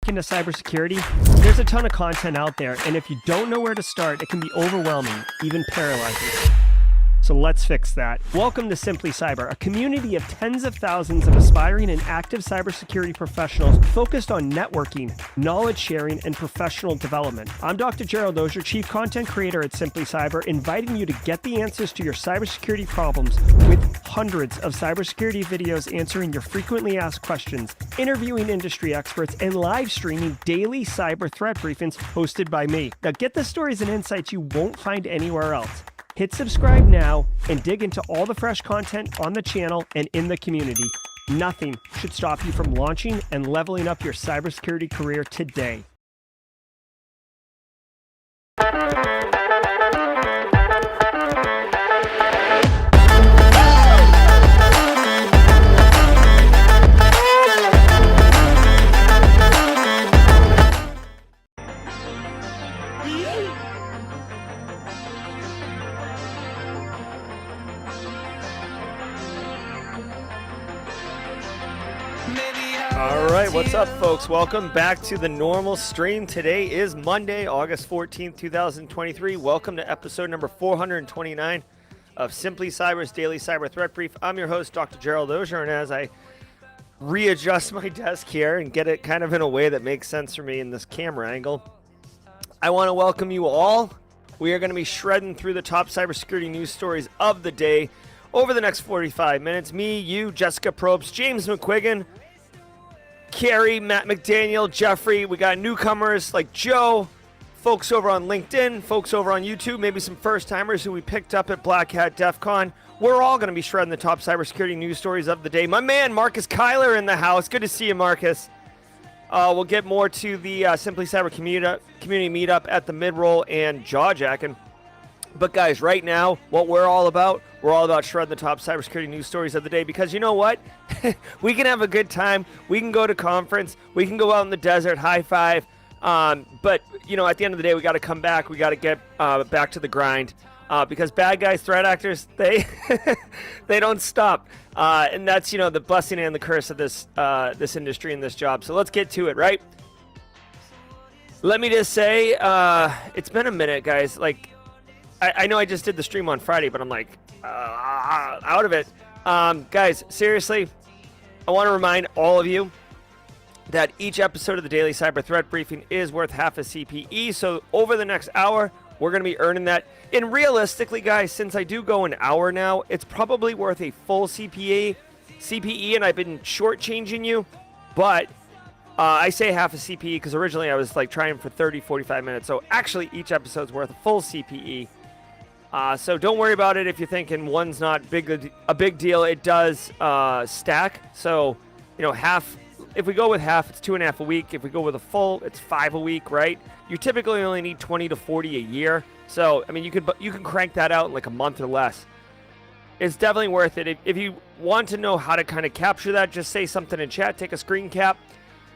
into cybersecurity? There's a ton of content out there, and if you don't know where to start, it can be overwhelming, even paralyzing. So let's fix that. Welcome to Simply Cyber, a community of tens of thousands of aspiring and active cybersecurity professionals focused on networking, knowledge sharing, and professional development. I'm Dr. Gerald, Auger, Chief Content Creator at Simply Cyber, inviting you to get the answers to your cybersecurity problems with hundreds of cybersecurity videos answering your frequently asked questions, interviewing industry experts, and live streaming daily cyber threat briefings hosted by me. Now get the stories and insights you won't find anywhere else. Hit subscribe now and dig into all the fresh content on the channel and in the community. Nothing should stop you from launching and leveling up your cybersecurity career today. What's up, folks? Welcome back to the normal stream. Today is Monday, August 14th, 2023. Welcome to episode number 429 of Simply Cyber's Daily Cyber Threat Brief. I'm your host, Dr. Gerald Auger, and as I readjust my desk here and get it kind of in a way that makes sense for me in this camera angle, I want to welcome you all. We are going to be shredding through the top cybersecurity news stories of the day over the next 45 minutes. Me, you, Jessica Probst, James McQuiggan, Carrie, Matt McDaniel, Jeffrey. We got newcomers like Joe, folks over on LinkedIn, folks over on YouTube, maybe some first-timers who we picked up at Black Hat DEF CON. We're all going to be shredding the top cybersecurity news stories of the day. My man, Marcus Kyler in the house. Good to see you, Marcus. We'll get more to the Simply Cyber community meetup at the mid-roll and jaw-jacking. But guys, right now, what we're all about shredding the top cybersecurity news stories of the day, because you know what? We can have a good time. We can go to conference. We can go out in the desert, high five. But, you know, at the end of the day, we got to come back. We got to get back to the grind because bad guys, threat actors, they don't stop. And that's, you know, the blessing and the curse of this industry and this job. So let's get to it, right? Let me just say, it's been a minute, guys. Like, I know I just did the stream on Friday, but I'm like out of it. Guys, seriously, I want to remind all of you that each episode of the Daily Cyber Threat Briefing is worth half a CPE. So over the next hour, we're going to be earning that. And realistically, guys, since I do go an hour now, it's probably worth a full CPE, and I've been shortchanging you. But I say half a CPE because originally I was like trying for 30, 45 minutes. So actually, each episode's worth a full CPE. So don't worry about it if you're thinking one's not a big deal. It does stack. So, you know, half. If we go with half, it's 2.5 a week. If we go with a full, it's 5 a week, right? You typically only need 20 to 40 a year. So, I mean, you can crank that out in like a month or less. It's definitely worth it. If you want to know how to kind of capture that, just say something in chat. Take a screen cap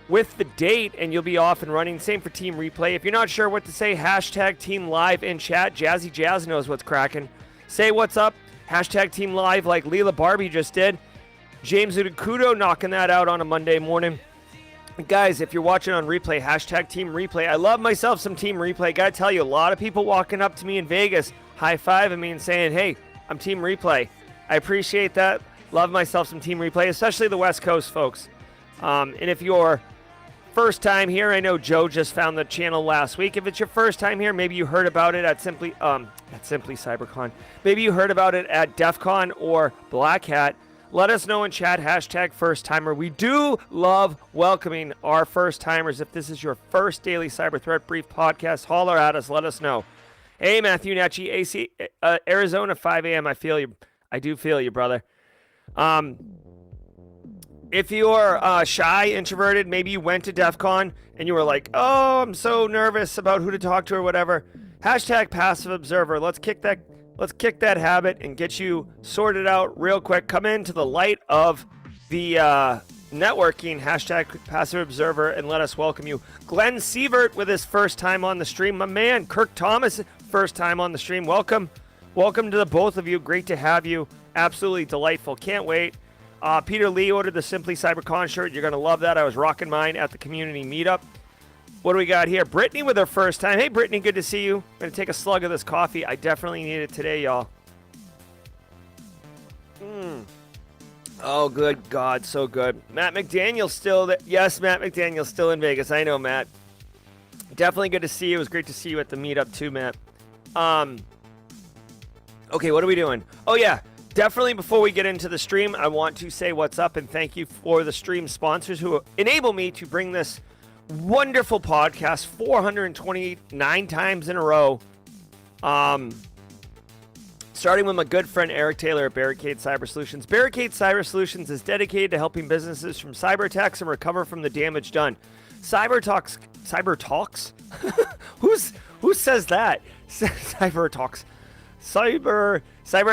with the date, and you'll be off and running. Same for Team Replay. If you're not sure what to say, hashtag Team Live in chat. Jazzy Jazz knows what's cracking. Say what's up. Hashtag Team Live like Leela Barbie just did. James Udakudo knocking that out on a Monday morning. Guys, if you're watching on replay, hashtag Team Replay. I love myself some Team Replay. Gotta tell you, a lot of people walking up to me in Vegas, high-fiving me and saying, hey, I'm Team Replay. I appreciate that. Love myself some Team Replay, especially the West Coast folks. And if you're first time here, I know Joe just found the channel last week. If it's your first time here, maybe you heard about it at Simply CyberCon. Maybe you heard about it at DEF CON or Black Hat. Let us know in chat, hashtag first timer. We do love welcoming our first timers. If this is your first Daily Cyber Threat Brief podcast, holler at us, let us know. Hey, Matthew Natchi, AC, Arizona, 5 a.m. I feel you. I do feel you, brother. If you're shy, introverted, maybe you went to DEF CON and you were like, oh, I'm so nervous about who to talk to or whatever. Hashtag passive observer. Let's kick that habit and get you sorted out real quick. Come into the light of the networking, hashtag passive observer, and let us welcome you. Glenn Sievert with his first time on the stream. My man, Kirk Thomas, first time on the stream. Welcome to the both of you. Great to have you. Absolutely delightful. Can't wait. Peter Lee ordered the Simply CyberCon shirt. You're going to love that. I was rocking mine at the community meetup. What do we got here? Brittany with her first time. Hey, Brittany, good to see you. I'm going to take a slug of this coffee. I definitely need it today, y'all. Oh, good God, so good. Matt McDaniel's still there. Yes, Matt McDaniel's still in Vegas. I know, Matt. Definitely good to see you. It was great to see you at the meetup too, Matt. Okay, what are we doing? Oh, yeah. Definitely before we get into the stream, I want to say what's up and thank you for the stream sponsors who enable me to bring this wonderful podcast 429 times in a row. Starting with my good friend Eric Taylor at Barricade Cyber Solutions. Barricade Cyber Solutions is dedicated to helping businesses from cyber attacks and recover from the damage done. Cyber talks? Who says that? Cyber talks. Cyber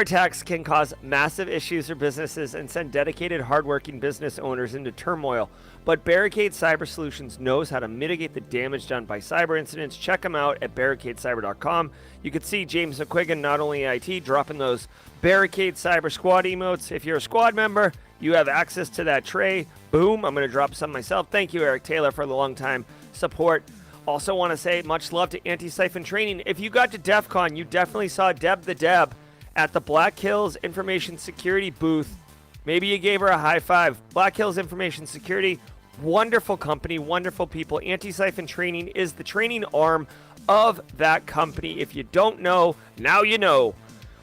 attacks can cause massive issues for businesses and send dedicated, hardworking business owners into turmoil. But Barricade Cyber Solutions knows how to mitigate the damage done by cyber incidents. Check them out at barricadecyber.com. You can see James McQuiggan, not only IT, dropping those Barricade Cyber Squad emotes. If you're a squad member, you have access to that tray. Boom, I'm going to drop some myself. Thank you, Eric Taylor, for the long time support. Also want to say much love to Antisyphon Training. If you got to DEF CON, you definitely saw Deb the Deb at the Black Hills Information Security booth. Maybe you gave her a high five. Black Hills Information Security, wonderful company, wonderful people. Antisyphon Training is the training arm of that company. If you don't know, now you know.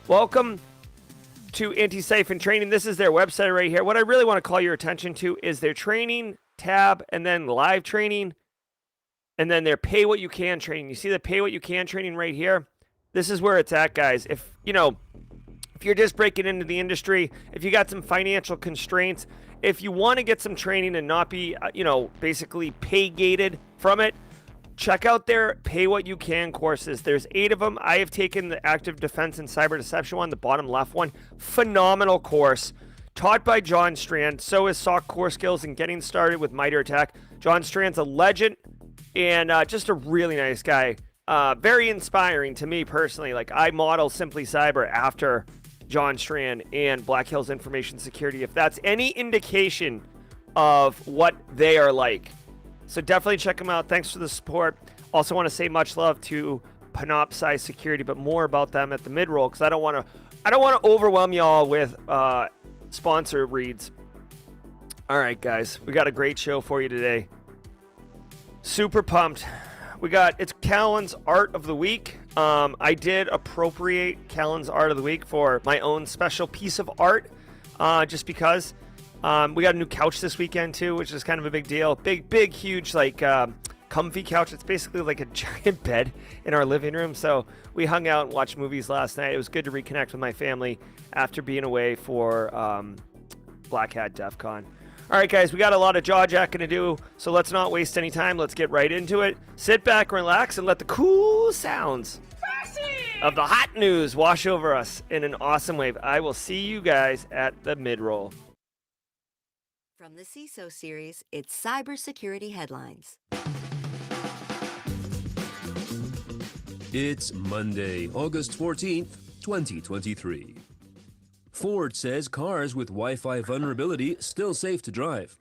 Welcome to Antisyphon Training. This is their website right here. What I really want to call your attention to is their training tab and then live training. And then their pay what you can training. You see the pay what you can training right here? This is where it's at, guys. If you're just breaking into the industry, if you got some financial constraints, if you want to get some training and not be, basically pay gated from it, check out their pay what you can courses. There's 8 of them. I have taken the active defense and cyber deception one, the bottom left one. Phenomenal course. Taught by John Strand. So is SOC core skills and getting started with MITRE ATT&CK. John Strand's a legend. And just a really nice guy. Very inspiring to me personally. Like, I model Simply Cyber after John Strand and Black Hills Information Security, if that's any indication of what they are like. So definitely check them out. Thanks for the support. Also want to say much love to Panoptcy Security, but more about them at the mid-roll, because I don't want to overwhelm y'all with sponsor reads. All right, guys. We got a great show for you today. Super pumped. It's Callan's Art of the Week. I did appropriate Callan's Art of the Week for my own special piece of art, just because. We got a new couch this weekend too, which is kind of a big deal. Big, huge, like comfy couch. It's basically like a giant bed in our living room. So we hung out and watched movies last night. It was good to reconnect with my family after being away for Black Hat DEF CON. All right, guys, we got a lot of jaw jacking to do, so let's not waste any time. Let's get right into it. Sit back, relax, and let the cool sounds of the hot news wash over us in an awesome wave. I will see you guys at the mid-roll. From the CISO series, it's Cybersecurity Headlines. It's Monday, August 14th, 2023. Ford says cars with Wi-Fi vulnerability still safe to drive.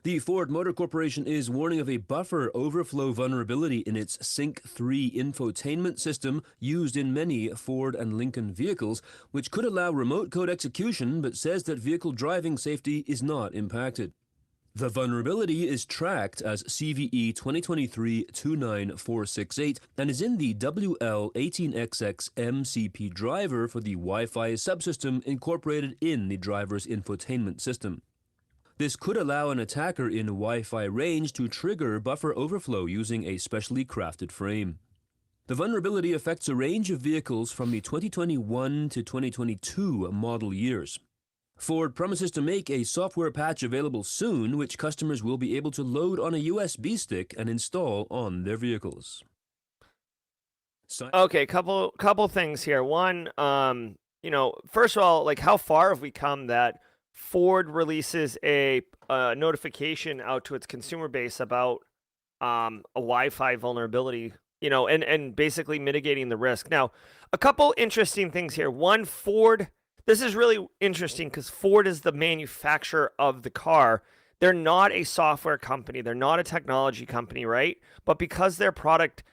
The Ford Motor Corporation is warning of a buffer overflow vulnerability in its Sync 3 infotainment system used in many Ford and Lincoln vehicles, which could allow remote code execution, but says that vehicle driving safety is not impacted. The vulnerability is tracked as CVE 2023-29468 and is in the WL18XX MCP driver for the Wi-Fi subsystem incorporated in the driver's infotainment system. This could allow an attacker in Wi-Fi range to trigger buffer overflow using a specially crafted frame. The vulnerability affects a range of vehicles from the 2021 to 2022 model years. Ford promises to make a software patch available soon, which customers will be able to load on a USB stick and install on their vehicles. Okay, couple things here. One, first of all, like, how far have we come that Ford releases a notification out to its consumer base about a Wi-Fi vulnerability, and basically mitigating the risk. Now, a couple interesting things here. One, Ford. This is really interesting because Ford is the manufacturer of the car. they're not a software company. They're not a technology company, right? But because their product,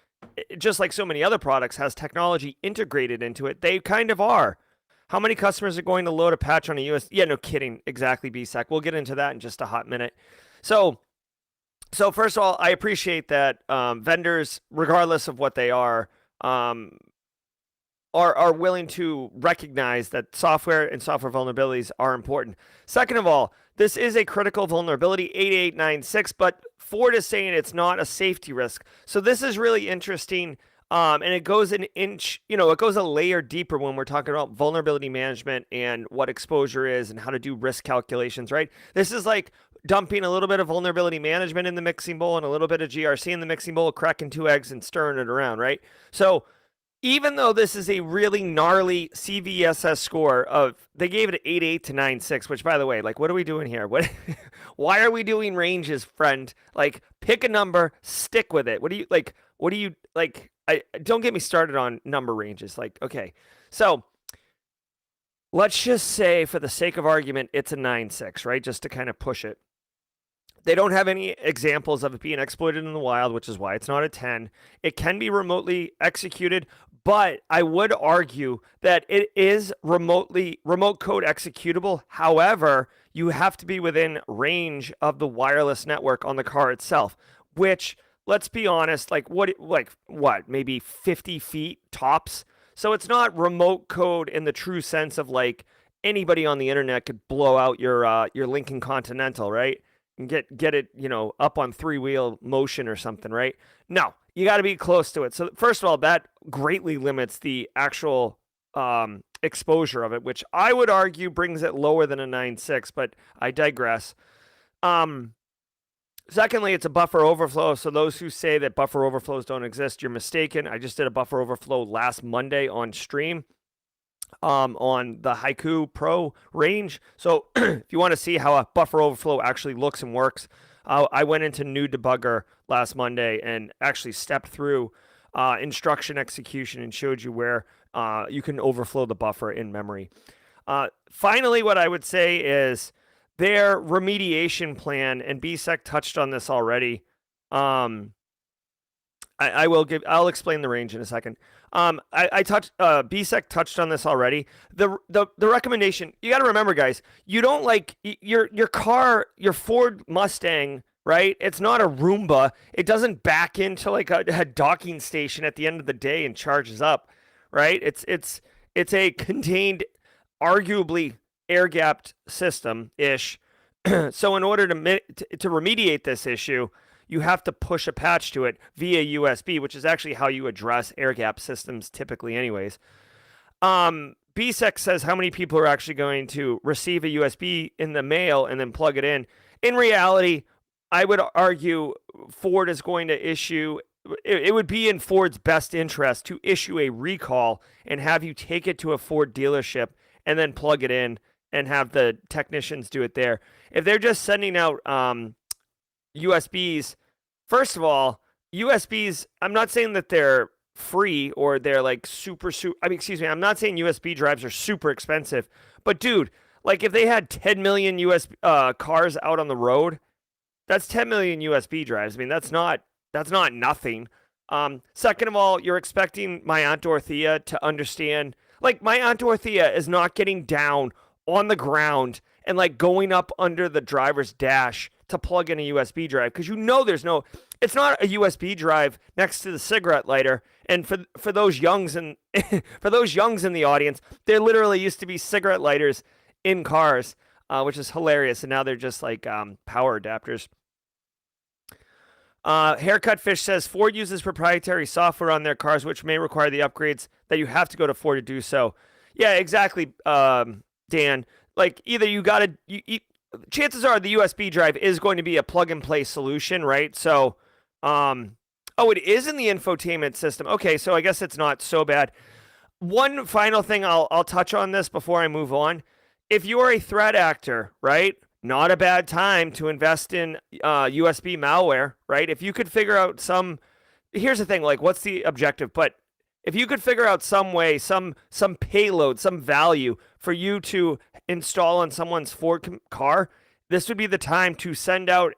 just like so many other products, has technology integrated into it, they kind of are. How many customers are going to load a patch on a US? Yeah, no kidding. Exactly, BSEC. We'll get into that in just a hot minute. So first of all, I appreciate that vendors, regardless of what they are willing to recognize that software and software vulnerabilities are important. Second of all, this is a critical vulnerability, 8896, but Ford is saying it's not a safety risk. So this is really interesting. And it goes it goes a layer deeper when we're talking about vulnerability management and what exposure is and how to do risk calculations, right? This is like dumping a little bit of vulnerability management in the mixing bowl and a little bit of GRC in the mixing bowl, cracking 2 eggs and stirring it around, right? So even though this is a really gnarly CVSS score they gave it 88 to 96, which by the way, like, what are we doing here? Why are we doing ranges, friend? Like, pick a number, stick with it. What do you like? Don't get me started on number ranges. Like, okay, so let's just say for the sake of argument, it's a 9.6, right? Just to kind of push it. They don't have any examples of it being exploited in the wild, which is why it's not a 10. It can be remotely executed, but I would argue that it is remote code executable. However, you have to be within range of the wireless network on the car itself, which, let's be honest, what, maybe 50 feet tops. So it's not remote code in the true sense of like anybody on the internet could blow out your Lincoln Continental, right? And get it, up on 3-wheel motion or something, right? No, you got to be close to it. So first of all, that greatly limits the actual exposure of it, which I would argue brings it lower than a 9.6, but I digress. Secondly, it's a buffer overflow. So those who say that buffer overflows don't exist, you're mistaken. I just did a buffer overflow last Monday on stream. On the Haiku Pro range. So if you want to see how a buffer overflow actually looks and works, I went into new debugger last Monday and actually stepped through instruction execution and showed you where you can overflow the buffer in memory. Finally, what I would say is their remediation plan, and BSEC touched on this already. I'll explain the range in a second. BSEC touched on this already. The recommendation, you got to remember, guys, you don't like your car, your Ford Mustang, right? It's not a Roomba. It doesn't back into like a docking station at the end of the day and charges up, right? It's a contained, arguably air-gapped system-ish. So in order to remediate this issue, you have to push a patch to it via USB, which is actually how you address air-gapped systems typically anyways. BSEC says how many people are actually going to receive a USB in the mail and then plug it in. In reality, I would argue Ford is going to issue, it would be in Ford's best interest to issue a recall and have you take it to a Ford dealership and then plug it in and have the technicians do it there. If they're just sending out USBs, first of all, USBs, I'm not saying that they're free or they're like I'm not saying USB drives are super expensive, but dude, like if they had 10 million USB cars out on the road, that's 10 million USB drives. I mean, that's not nothing. Second of all, you're expecting my Aunt Dorothea to understand, like my Aunt Dorothea is not getting down on the ground and like going up under the driver's dash to plug in a USB drive, because it's not a USB drive next to the cigarette lighter. And for those youngs in the audience, there literally used to be cigarette lighters in cars, which is hilarious, and now they're just like power adapters. Haircut Fish says Ford uses proprietary software on their cars, which may require the upgrades that you have to go to Ford to do so. Yeah, exactly, Dan. Like either chances are the USB drive is going to be a plug-and-play solution, right? So, it is in the infotainment system. Okay, so I guess it's not so bad. One final thing I'll touch on this before I move on. If you are a threat actor, right, not a bad time to invest in USB malware, right? If you could figure out here's the thing, like what's the objective? But if you could figure out some way, some payload, some value for you to install on someone's Ford car, this would be the time to send out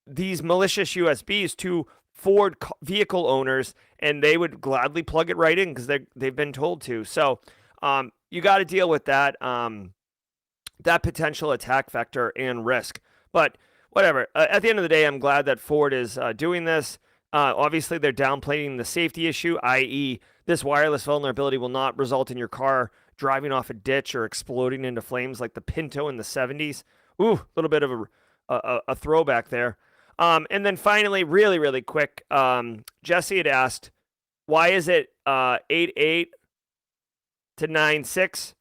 these malicious USBs to Ford vehicle owners, and they would gladly plug it right in because they've been told to. So you got to deal with that that potential attack vector and risk. But whatever. At the end of the day, I'm glad that Ford is doing this. Obviously, they're downplaying the safety issue, i.e., this wireless vulnerability will not result in your car driving off a ditch or exploding into flames like the Pinto in the 70s. Ooh, a little bit of a throwback there. And then finally, really, really quick, Jesse had asked, why is it 8.8 to 9.6?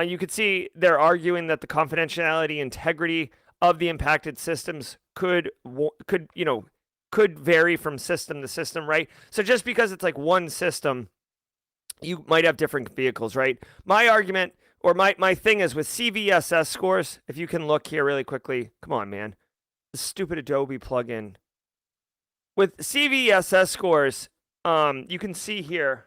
You could see they're arguing that the confidentiality integrity of the impacted systems could vary from system to system, right? So just because it's like one system, you might have different vehicles, right? My argument or my thing is with CVSS scores, if you can look here really quickly. Come on, man. The stupid Adobe plugin. With CVSS scores, you can see here,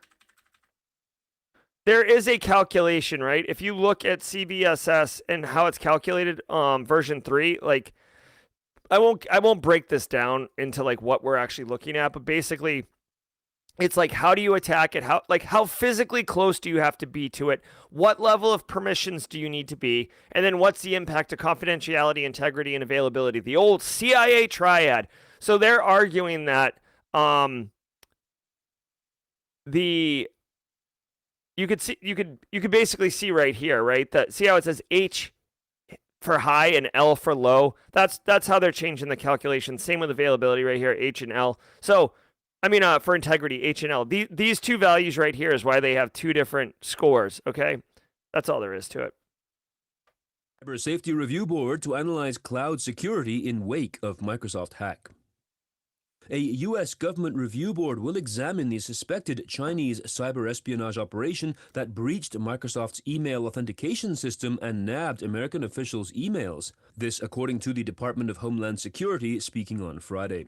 there is a calculation, right? If you look at CVSS and how it's calculated, version 3, like I won't break this down into like what we're actually looking at, but basically it's like, how do you attack it? How physically close do you have to be to it? What level of permissions do you need to be? And then what's the impact of confidentiality, integrity, and availability? The old CIA triad. So they're arguing that you could basically see right here, right? That see how it says H for high and L for low. That's how they're changing the calculation. Same with availability right here, H and L. So I mean, for integrity, H and L. These two values right here is why they have two different scores. Okay, that's all there is to it. Cyber Safety Review Board to analyze cloud security in wake of Microsoft hack. A U.S. government review board will examine the suspected Chinese cyber espionage operation that breached Microsoft's email authentication system and nabbed American officials' emails. This, according to the Department of Homeland Security, speaking on Friday.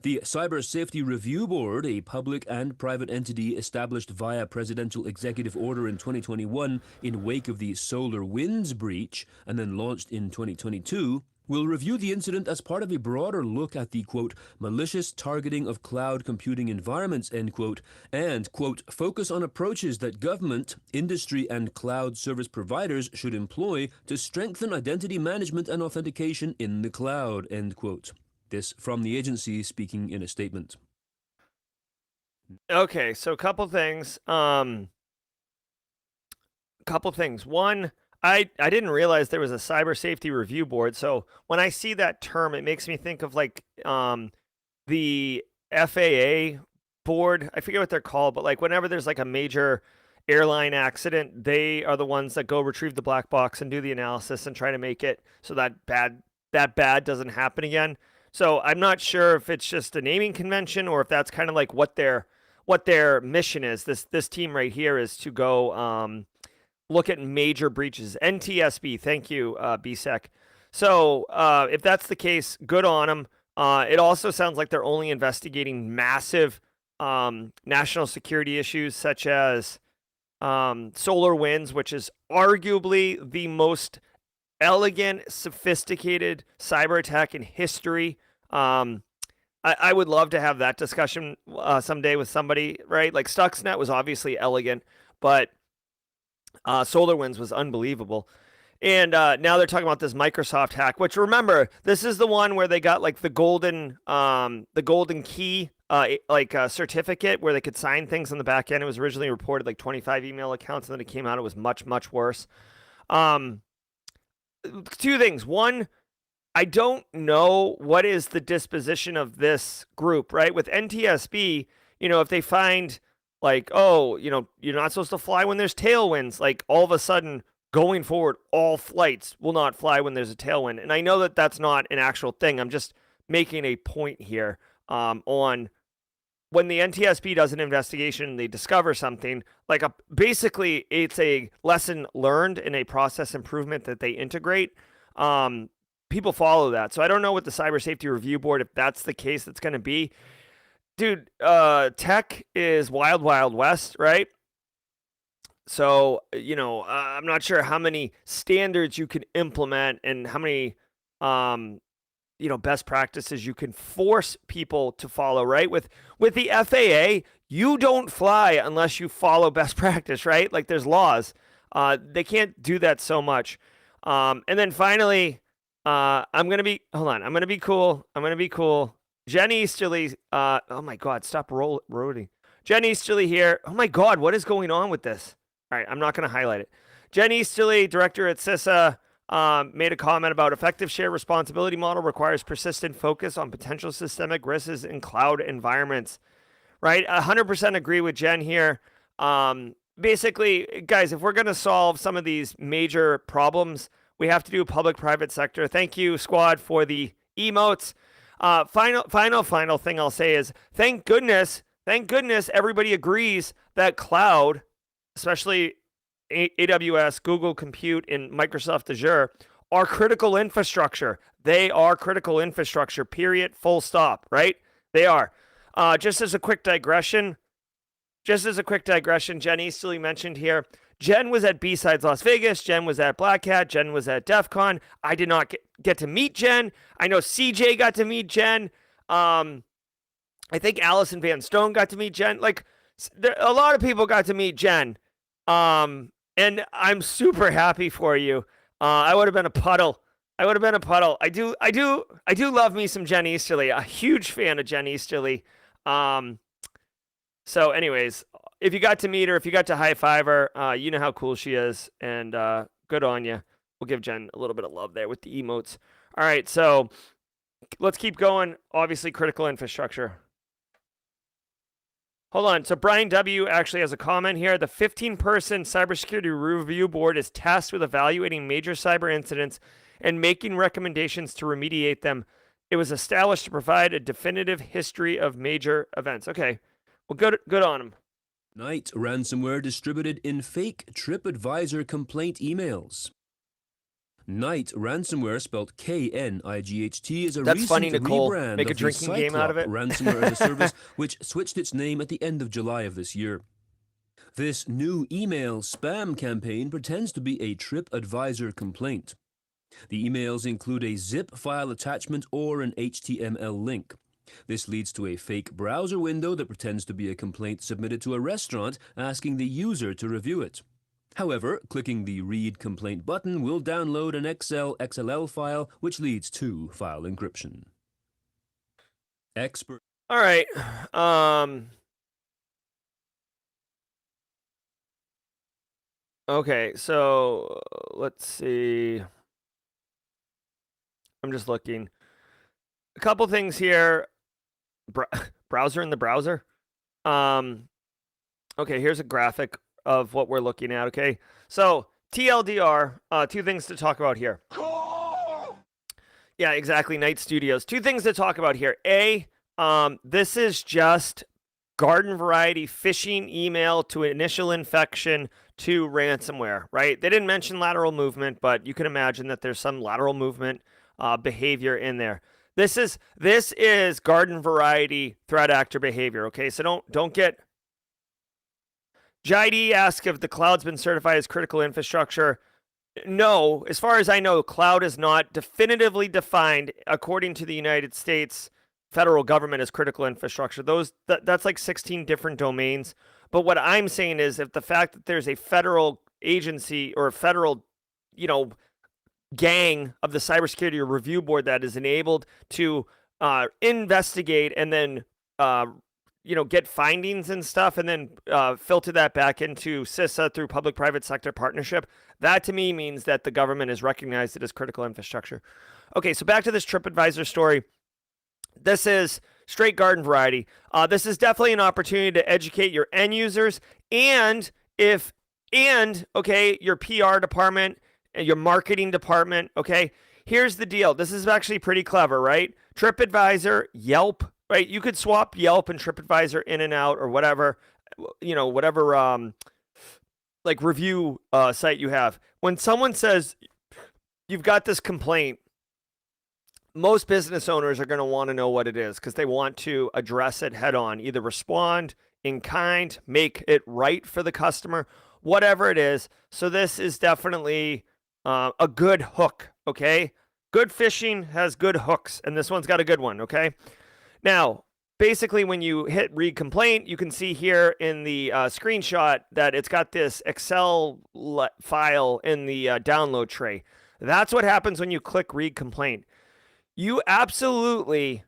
The Cyber Safety Review Board, a public and private entity established via presidential executive order in 2021 in wake of the SolarWinds breach and then launched in 2022, will review the incident as part of a broader look at the, quote, malicious targeting of cloud computing environments, end quote, and, quote, focus on approaches that government, industry, and cloud service providers should employ to strengthen identity management and authentication in the cloud, end quote. This from the agency speaking in a statement. Okay, so a couple things. One, I didn't realize there was a cyber safety review board. So when I see that term, it makes me think of like the FAA board. I forget what they're called, but like whenever there's like a major airline accident, they are the ones that go retrieve the black box and do the analysis and try to make it so that bad doesn't happen again. So I'm not sure if it's just a naming convention or if that's kind of like what their mission is. This team right here is to go look at major breaches. NTSB, thank you, BSEC. So if that's the case, good on them. It also sounds like they're only investigating massive national security issues such as SolarWinds, which is arguably the most elegant, sophisticated cyber attack in history. I would love to have that discussion someday with somebody, right? Like Stuxnet was obviously elegant, but SolarWinds was unbelievable. And now they're talking about this Microsoft hack, which remember, this is the one where they got like the golden key, certificate where they could sign things on the back end. It was originally reported like 25 email accounts, and then it came out, it was much, much worse. Two things. One, I don't know what is the disposition of this group, right? With NTSB, if they find like, oh, you're not supposed to fly when there's tailwinds, like all of a sudden going forward, all flights will not fly when there's a tailwind. And I know that that's not an actual thing. I'm just making a point here on when the NTSB does an investigation and they discover something, like basically it's a lesson learned and a process improvement that they integrate. People follow that. So I don't know what the Cyber Safety Review Board, if that's the case, that's going to be. Dude, tech is wild, wild west, right? So, I'm not sure how many standards you can implement and how many, best practices you can force people to follow, right? With the FAA, you don't fly unless you follow best practice, right? Like there's laws. They can't do that so much. And then finally, I'm going to be, hold on, I'm going to be cool. I'm going to be cool. Jen Easterly, oh my God, stop rolling. Jen Easterly here. Oh my God, what is going on with this? All right, I'm not going to highlight it. Jen Easterly, director at CISA, made a comment about effective shared responsibility model requires persistent focus on potential systemic risks in cloud environments. Right? 100% agree with Jen here. Basically, guys, if we're going to solve some of these major problems, we have to do public-private sector. Thank you, squad, for the emotes. Final thing I'll say is thank goodness everybody agrees that cloud, especially AWS, Google Compute, and Microsoft Azure, are critical infrastructure. They are critical infrastructure, period, full stop, right? They are. Just as a quick digression, Jen Easterly mentioned here, Jen was at B-Sides Las Vegas. Jen was at Black Hat. Jen was at DEF CON. I did not get to meet Jen. I know CJ got to meet Jen. I think Allison Van Stone got to meet Jen. Like, a lot of people got to meet Jen. And I'm super happy for you. I would have been a puddle. I do love me some Jen Easterly. A huge fan of Jen Easterly. So anyways, if you got to meet her, if you got to high five her, you know how cool she is, and good on you. We'll give Jen a little bit of love there with the emotes. All right, so let's keep going. Obviously, critical infrastructure. Hold on. So Brian W. actually has a comment here. The 15-person cybersecurity review board is tasked with evaluating major cyber incidents and making recommendations to remediate them. It was established to provide a definitive history of major events. Okay. Well, good on him. Night ransomware distributed in fake TripAdvisor complaint emails. Night ransomware, spelled KNIGHT, is a That's recent funny, Nicole. rebrand Make a of drinking the game out of it. ransomware as a service, which switched its name at the end of July of this year. This new email spam campaign pretends to be a TripAdvisor complaint. The emails include a zip file attachment or an HTML link. This leads to a fake browser window that pretends to be a complaint submitted to a restaurant asking the user to review it. However, clicking the Read Complaint button will download an XLL file, which leads to file encryption. All right. Okay, so let's see. I'm just looking. A couple things here. Browser in the browser. Okay, here's a graphic of what we're looking at, okay? So, TLDR, two things to talk about here. Yeah, exactly, Night Studios. Two things to talk about here. A, this is just garden variety phishing email to initial infection to ransomware, right? They didn't mention lateral movement, but you can imagine that there's some lateral movement behavior in there. This is garden variety threat actor behavior, okay? So don't get... JID asks if the cloud's been certified as critical infrastructure. No, as far as I know, cloud is not definitively defined according to the United States federal government as critical infrastructure. That's like 16 different domains. But what I'm saying is if the fact that there's a federal agency or a federal, gang of the cybersecurity review board that is enabled to investigate and then get findings and stuff and then filter that back into CISA through public-private sector partnership, that to me means that the government has recognized it as critical infrastructure. Okay, so back to this TripAdvisor story. This is straight garden variety. This is definitely an opportunity to educate your end users and your PR department, your marketing department, okay? Here's the deal. This is actually pretty clever, right? TripAdvisor, Yelp, right? You could swap Yelp and TripAdvisor in and out or whatever, like review site you have. When someone says you've got this complaint, most business owners are going to want to know what it is because they want to address it head on, either respond in kind, make it right for the customer, whatever it is. So this is definitely a good hook, okay? Good fishing has good hooks, and this one's got a good one, okay? Now, basically, when you hit read complaint, you can see here in the screenshot that it's got this Excel file in the download tray. That's what happens when you click read complaint. You absolutely,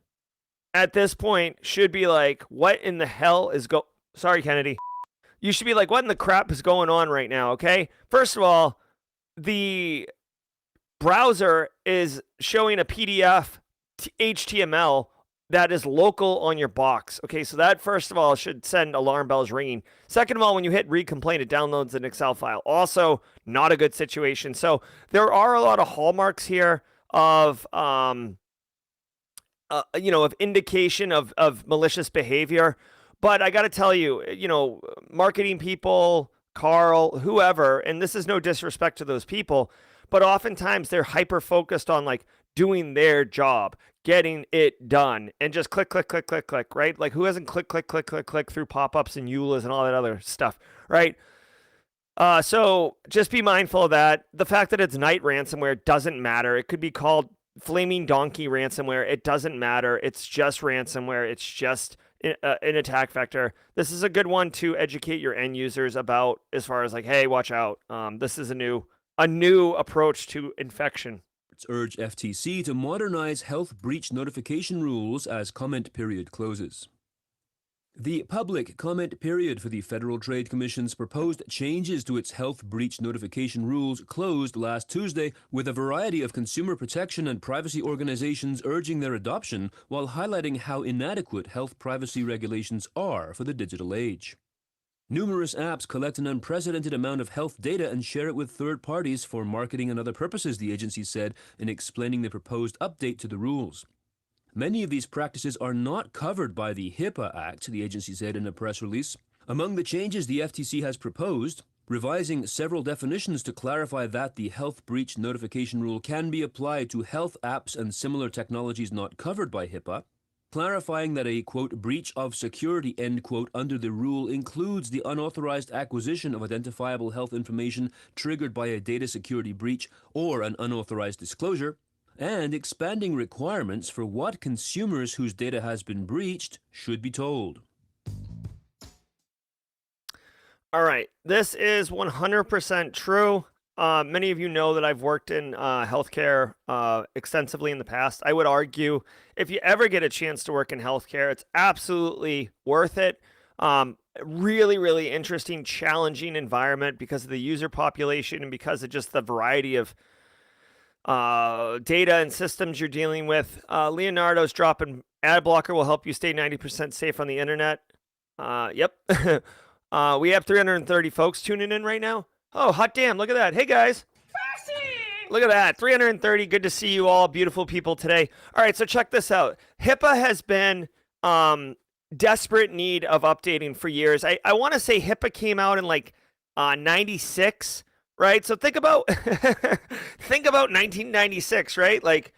at this point, should be like, what in the hell is Sorry, Kennedy. You should be like, what in the crap is going on right now, okay? First of all, the browser is showing a PDF HTML that is local on your box. Okay, so that first of all should send alarm bells ringing. Second of all, when you hit read complaint, it downloads an Excel file. Also, not a good situation. So there are a lot of hallmarks here of of indication of malicious behavior. But I got to tell you, marketing people, Carl, whoever, and this is no disrespect to those people, but oftentimes they're hyper focused on like doing their job, getting it done, and just click, click, click, click, click, right? Like who hasn't click, click, click, click, click through pop-ups and EULAs and all that other stuff, right? So just be mindful of that. The fact that it's night ransomware doesn't matter. It could be called Flaming Donkey ransomware. It doesn't matter. It's just ransomware. It's just an attack vector. This is a good one to educate your end users about, as far as like, hey, watch out. This is a new approach to infection. Urge FTC to modernize health breach notification rules as comment period closes. The public comment period for the Federal Trade Commission's proposed changes to its health breach notification rules closed last Tuesday, with a variety of consumer protection and privacy organizations urging their adoption while highlighting how inadequate health privacy regulations are for the digital age. Numerous apps collect an unprecedented amount of health data and share it with third parties for marketing and other purposes, the agency said in explaining the proposed update to the rules. Many of these practices are not covered by the HIPAA Act, the agency said in a press release. Among the changes the FTC has proposed, revising several definitions to clarify that the health breach notification rule can be applied to health apps and similar technologies not covered by HIPAA, clarifying that a, quote, breach of security, end quote, under the rule includes the unauthorized acquisition of identifiable health information triggered by a data security breach or an unauthorized disclosure, and expanding requirements for what consumers whose data has been breached should be told. All right, this is 100% true. Many of you know that I've worked in healthcare extensively in the past. I would argue if you ever get a chance to work in healthcare, it's absolutely worth it. Really, really interesting, challenging environment because of the user population and because of just the variety of data and systems you're dealing with. Leonardo's dropping ad blocker will help you stay 90% safe on the internet. Yep. We have 330 folks tuning in right now. Oh, hot damn. Look at that. Hey, guys. Look at that. 330. Good to see you all. Beautiful people today. All right, so check this out. HIPAA has been desperate need of updating for years. I want to say HIPAA came out in like 96, right? So think about think about 1996, right? Like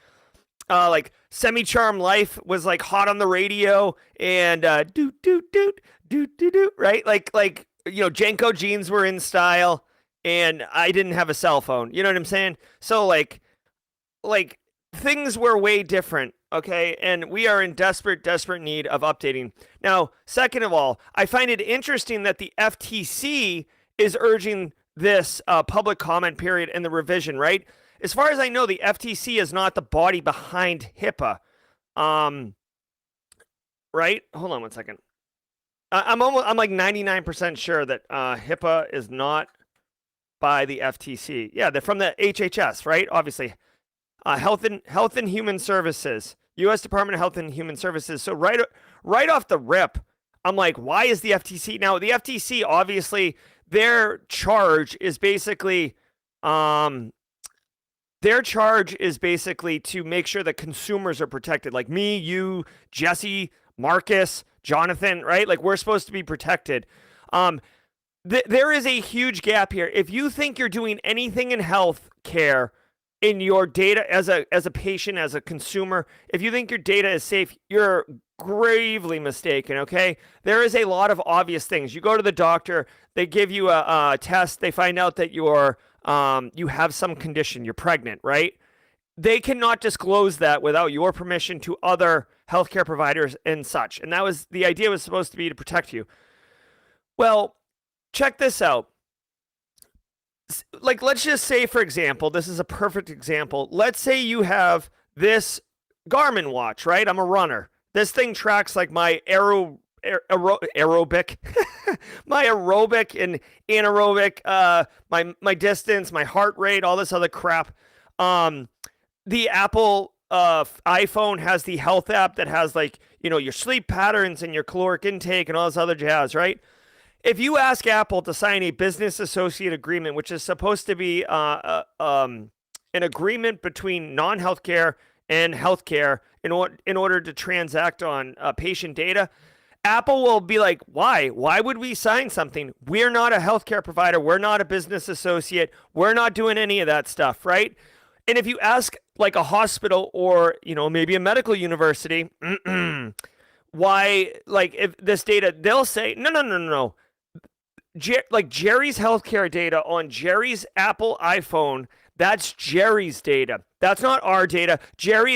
Semi-Charmed Life was like hot on the radio and doot doot doot doot doot doot, right? Like Janko jeans were in style and I didn't have a cell phone. You know what I'm saying? So like things were way different, okay? And we are in desperate need of updating. Now, second of all, I find it interesting that the FTC is urging this public comment period and the revision, right? As far as I know, the FTC is not the body behind HIPAA. Right? Hold on one second. I'm like 99% sure that HIPAA is not by the FTC. Yeah, they're from the HHS, right? Obviously. Health and Human Services. U.S. Department of Health and Human Services. So right off the rip, I'm like, why is the FTC? Now, the FTC, obviously, their charge is basically to make sure that consumers are protected. Like me, you, Jesse, Marcus, Jonathan, right? Like we're supposed to be protected. There is a huge gap here. If you think you're doing anything in health care in your data as a patient, as a consumer, if you think your data is safe, you're gravely mistaken, okay? There is a lot of obvious things. You go to the doctor, they give you a test, they find out that you have some condition, you're pregnant, right? They cannot disclose that without your permission to other healthcare providers and such. And that was the idea, was supposed to be to protect you. Well, check this out. Like, let's just say, for example, this is a perfect example. Let's say you have this Garmin watch, right? I'm a runner. This thing tracks like my aerobic, my aerobic and anaerobic, my distance, my heart rate, all this other crap. The Apple iPhone has the health app that has, like, your sleep patterns and your caloric intake and all this other jazz, right? If you ask Apple to sign a business associate agreement, which is supposed to be an agreement between non-healthcare and healthcare in order to transact on patient data, Apple will be like, why? Why would we sign something? We're not a healthcare provider. We're not a business associate. We're not doing any of that stuff, right? And if you ask like a hospital or, maybe a medical university, why, like, if this data, they'll say, no. Like Jerry's healthcare data on Jerry's Apple iPhone, that's Jerry's data. That's not our data. Jerry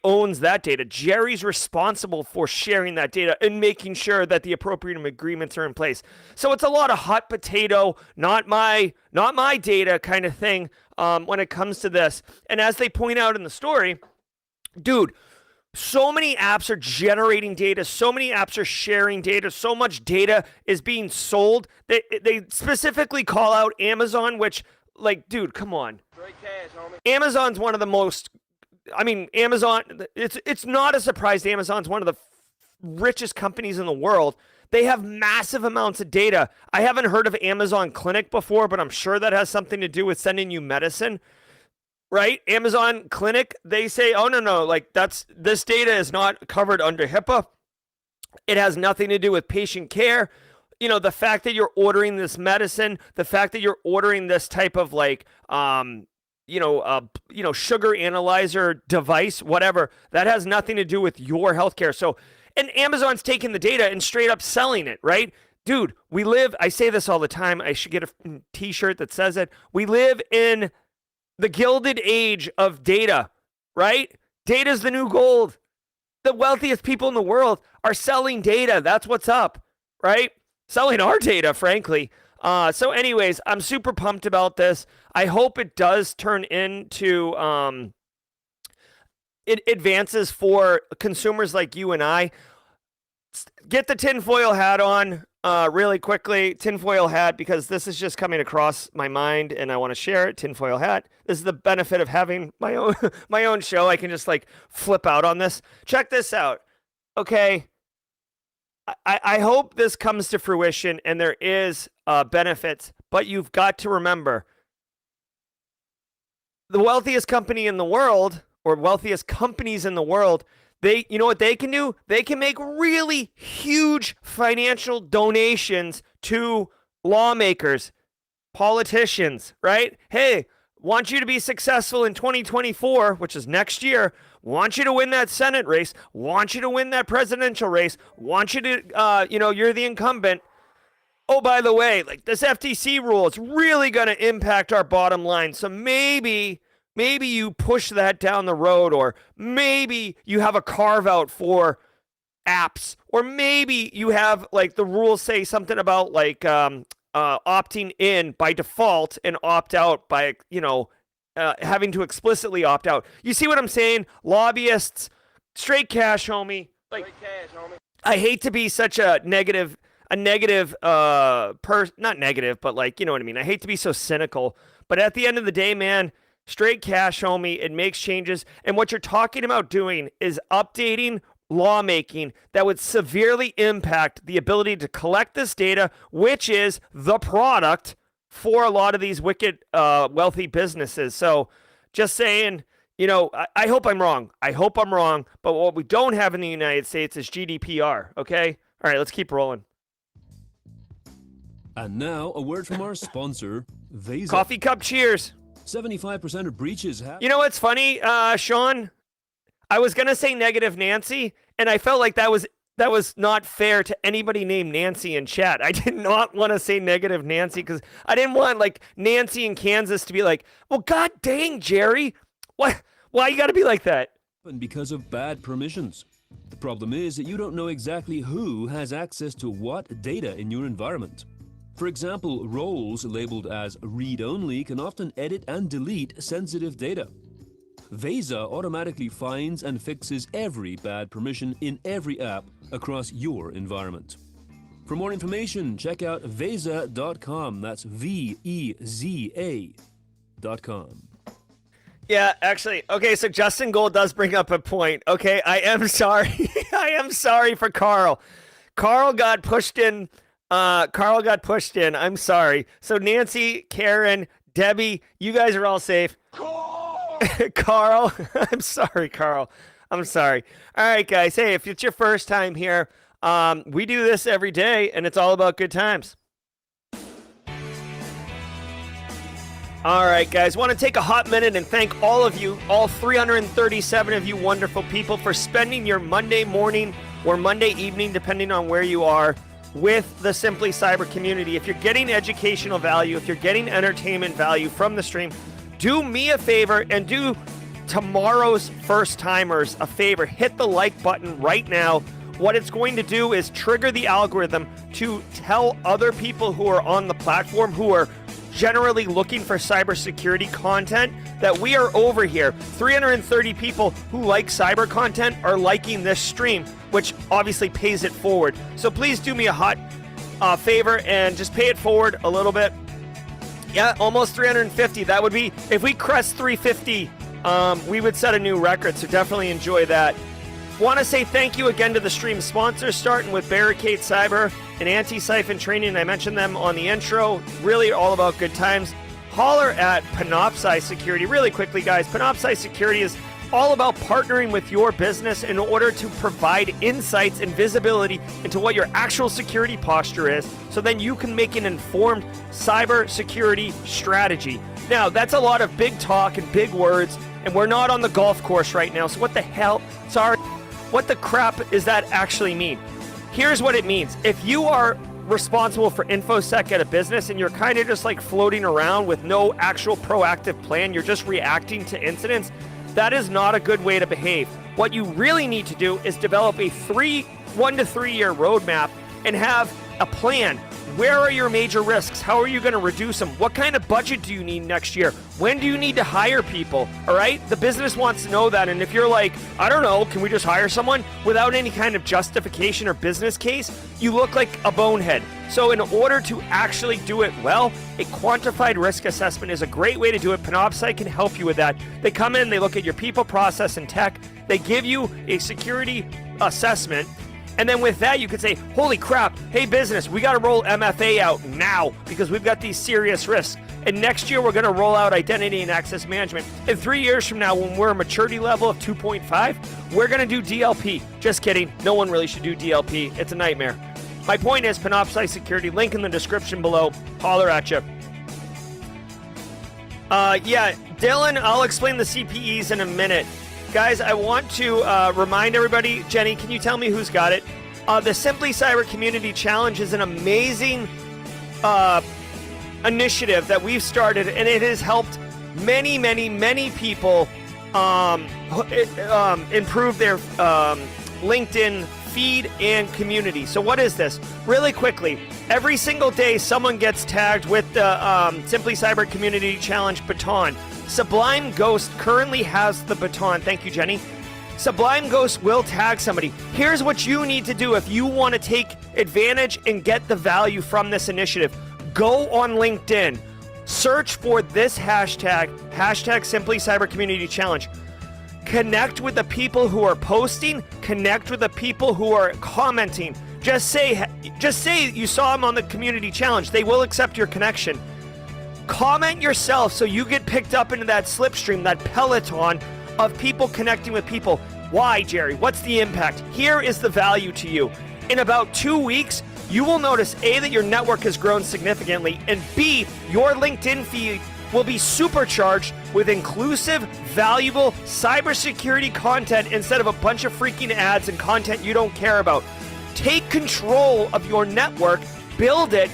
owns that data. Jerry's responsible for sharing that data and making sure that the appropriate agreements are in place. So it's a lot of hot potato, not my data kind of thing when it comes to this. And as they point out in the story, dude, so many apps are generating data. So many apps are sharing data. So much data is being sold. They specifically call out Amazon, which, like, dude, come on. Straight cash, homie. Amazon's one of the most. I mean, Amazon. It's not a surprise. Amazon's one of the richest companies in the world. They have massive amounts of data. I haven't heard of Amazon Clinic before, but I'm sure that has something to do with sending you medicine. Right? Amazon Clinic, they say, oh, no, like, this data is not covered under HIPAA. It has nothing to do with patient care. The fact that you're ordering this medicine, the fact that you're ordering this type of, like, sugar analyzer device, whatever, that has nothing to do with your healthcare. So, and Amazon's taking the data and straight up selling it, right? Dude, I say this all the time. I should get a t-shirt that says it. We live in the gilded age of data, right? Data's the new gold. The wealthiest people in the world are selling data. That's what's up, right? Selling our data, frankly. So anyways, I'm super pumped about this. I hope it does turn into it advances for consumers like you and I. Get the tinfoil hat on really quickly. Tinfoil hat, because this is just coming across my mind and I want to share it. Tinfoil hat. This is the benefit of having my own show. I can just, like, flip out on this. Check this out. Okay. I hope this comes to fruition and there is benefits, but you've got to remember the wealthiest company in the world, or wealthiest companies in the world, you know what they can do? They can make really huge financial donations to lawmakers, politicians, right? Hey, want you to be successful in 2024, which is next year. Want you to win that Senate race. Want you to win that presidential race. Want you to, you're the incumbent. Oh, by the way, like, this FTC rule is really going to impact our bottom line. So maybe you push that down the road, or maybe you have a carve out for apps, or maybe you have, like, the rules say something about, like, opting in by default and opt out by, having to explicitly opt out. You see what I'm saying? Lobbyists, straight cash, homie. Like, Straight cash, homie. I hate to be such a negative, not negative, but, like, you know what I mean? I hate to be so cynical, but at the end of the day, man, straight cash, homie, it makes changes. And what you're talking about doing is updating lawmaking that would severely impact the ability to collect this data, which is the product for a lot of these wicked, wealthy businesses. So just saying, I hope I'm wrong. But what we don't have in the United States is GDPR, okay? All right, let's keep rolling. And now, a word from our sponsor, Visa. Coffee cup cheers. 75% of breaches have... You know what's funny, Sean? I was going to say negative Nancy, and I felt like that was not fair to anybody named Nancy in chat. I did not want to say negative Nancy because I didn't want like Nancy in Kansas to be like, well, god dang, Jerry, why you got to be like that? Because of bad permissions. The problem is that you don't know exactly who has access to what data in your environment. For example, roles labeled as read-only can often edit and delete sensitive data. Vesa automatically finds and fixes every bad permission in every app across your environment. For more information, check out veza.com. That's VEZA.com. Yeah, actually, okay, so Justin Gold does bring up a point. Okay, I am sorry. I am sorry for Carl. Carl got pushed in. I'm sorry. So Nancy, Karen, Debbie, you guys are all safe. Carl, I'm sorry, Carl. I'm sorry. All right, guys. Hey, if it's your first time here, we do this every day, and it's all about good times. All right, guys. Want to take a hot minute and thank all of you, all 337 of you wonderful people, for spending your Monday morning or Monday evening, depending on where you are, with the Simply Cyber community. If you're getting educational value, if you're getting entertainment value from the stream, do me a favor and do tomorrow's first timers a favor. Hit the like button right now. What it's going to do is trigger the algorithm to tell other people who are on the platform, who are generally looking for cybersecurity content, that we are over here. 330 people who like cyber content are liking this stream, which obviously pays it forward. So please do me a hot favor and just pay it forward a little bit. Yeah, almost 350. That would be, if we crest 350, we would set a new record, so definitely enjoy that. Want to say thank you again to the stream sponsors, starting with Barricade Cyber and Antisyphon Training. I mentioned them on the intro. Really all about good times. Holler at Panoptcy Security. Really quickly, guys, Panoptcy Security is all about partnering with your business in order to provide insights and visibility into what your actual security posture is, so then you can make an informed cyber security strategy. Now, that's a lot of big talk and big words, and we're not on the golf course right now, so what the crap does that actually mean? Here's what it means. If you are responsible for InfoSec at a business and you're kind of just like floating around with no actual proactive plan, you're just reacting to incidents, that is not a good way to behave. What you really need to do is develop a 1 to 3 year roadmap and have a plan. Where are your major risks? How are you going to reduce them? What kind of budget do you need next year? When do you need to hire people? All right? The business wants to know that. And if you're like, I don't know, can we just hire someone without any kind of justification or business case? You look like a bonehead. So in order to actually do it well, a quantified risk assessment is a great way to do it. Panoptcy can help you with that. They come in, they look at your people, process, and tech. They give you a security assessment. And then with that, you could say, holy crap, hey business, we got to roll MFA out now because we've got these serious risks. And next year, we're going to roll out identity and access management. And 3 years from now, when we're a maturity level of 2.5, we're going to do DLP. Just kidding. No one really should do DLP. It's a nightmare. My point is Panoptcy Security. Link in the description below. Holler at you. Yeah, Dylan, I'll explain the CPEs in a minute. Guys, I want to remind everybody, Jenny, can you tell me who's got it? The Simply Cyber Community Challenge is an amazing initiative that we've started, and it has helped many, many, many people improve their LinkedIn feed and community. So what is this? Really quickly, every single day someone gets tagged with the Simply Cyber Community Challenge baton. Sublime Ghost currently has the baton. Thank you, Jenny. Sublime Ghost will tag somebody. Here's what you need to do if you want to take advantage and get the value from this initiative. Go on LinkedIn. Search for this hashtag Simply Cyber Community Challenge. Connect with the people who are posting. Connect with the people who are commenting. Just say you saw them on the community challenge. They will accept your connection. Comment yourself so you get picked up into that slipstream, that peloton of people connecting with people. Why, Jerry? What's the impact? Here is the value to you. In about 2 weeks, you will notice A, that your network has grown significantly, and B, your LinkedIn will be supercharged with inclusive, valuable cybersecurity content instead of a bunch of freaking ads and content you don't care about. Take control of your network, build it.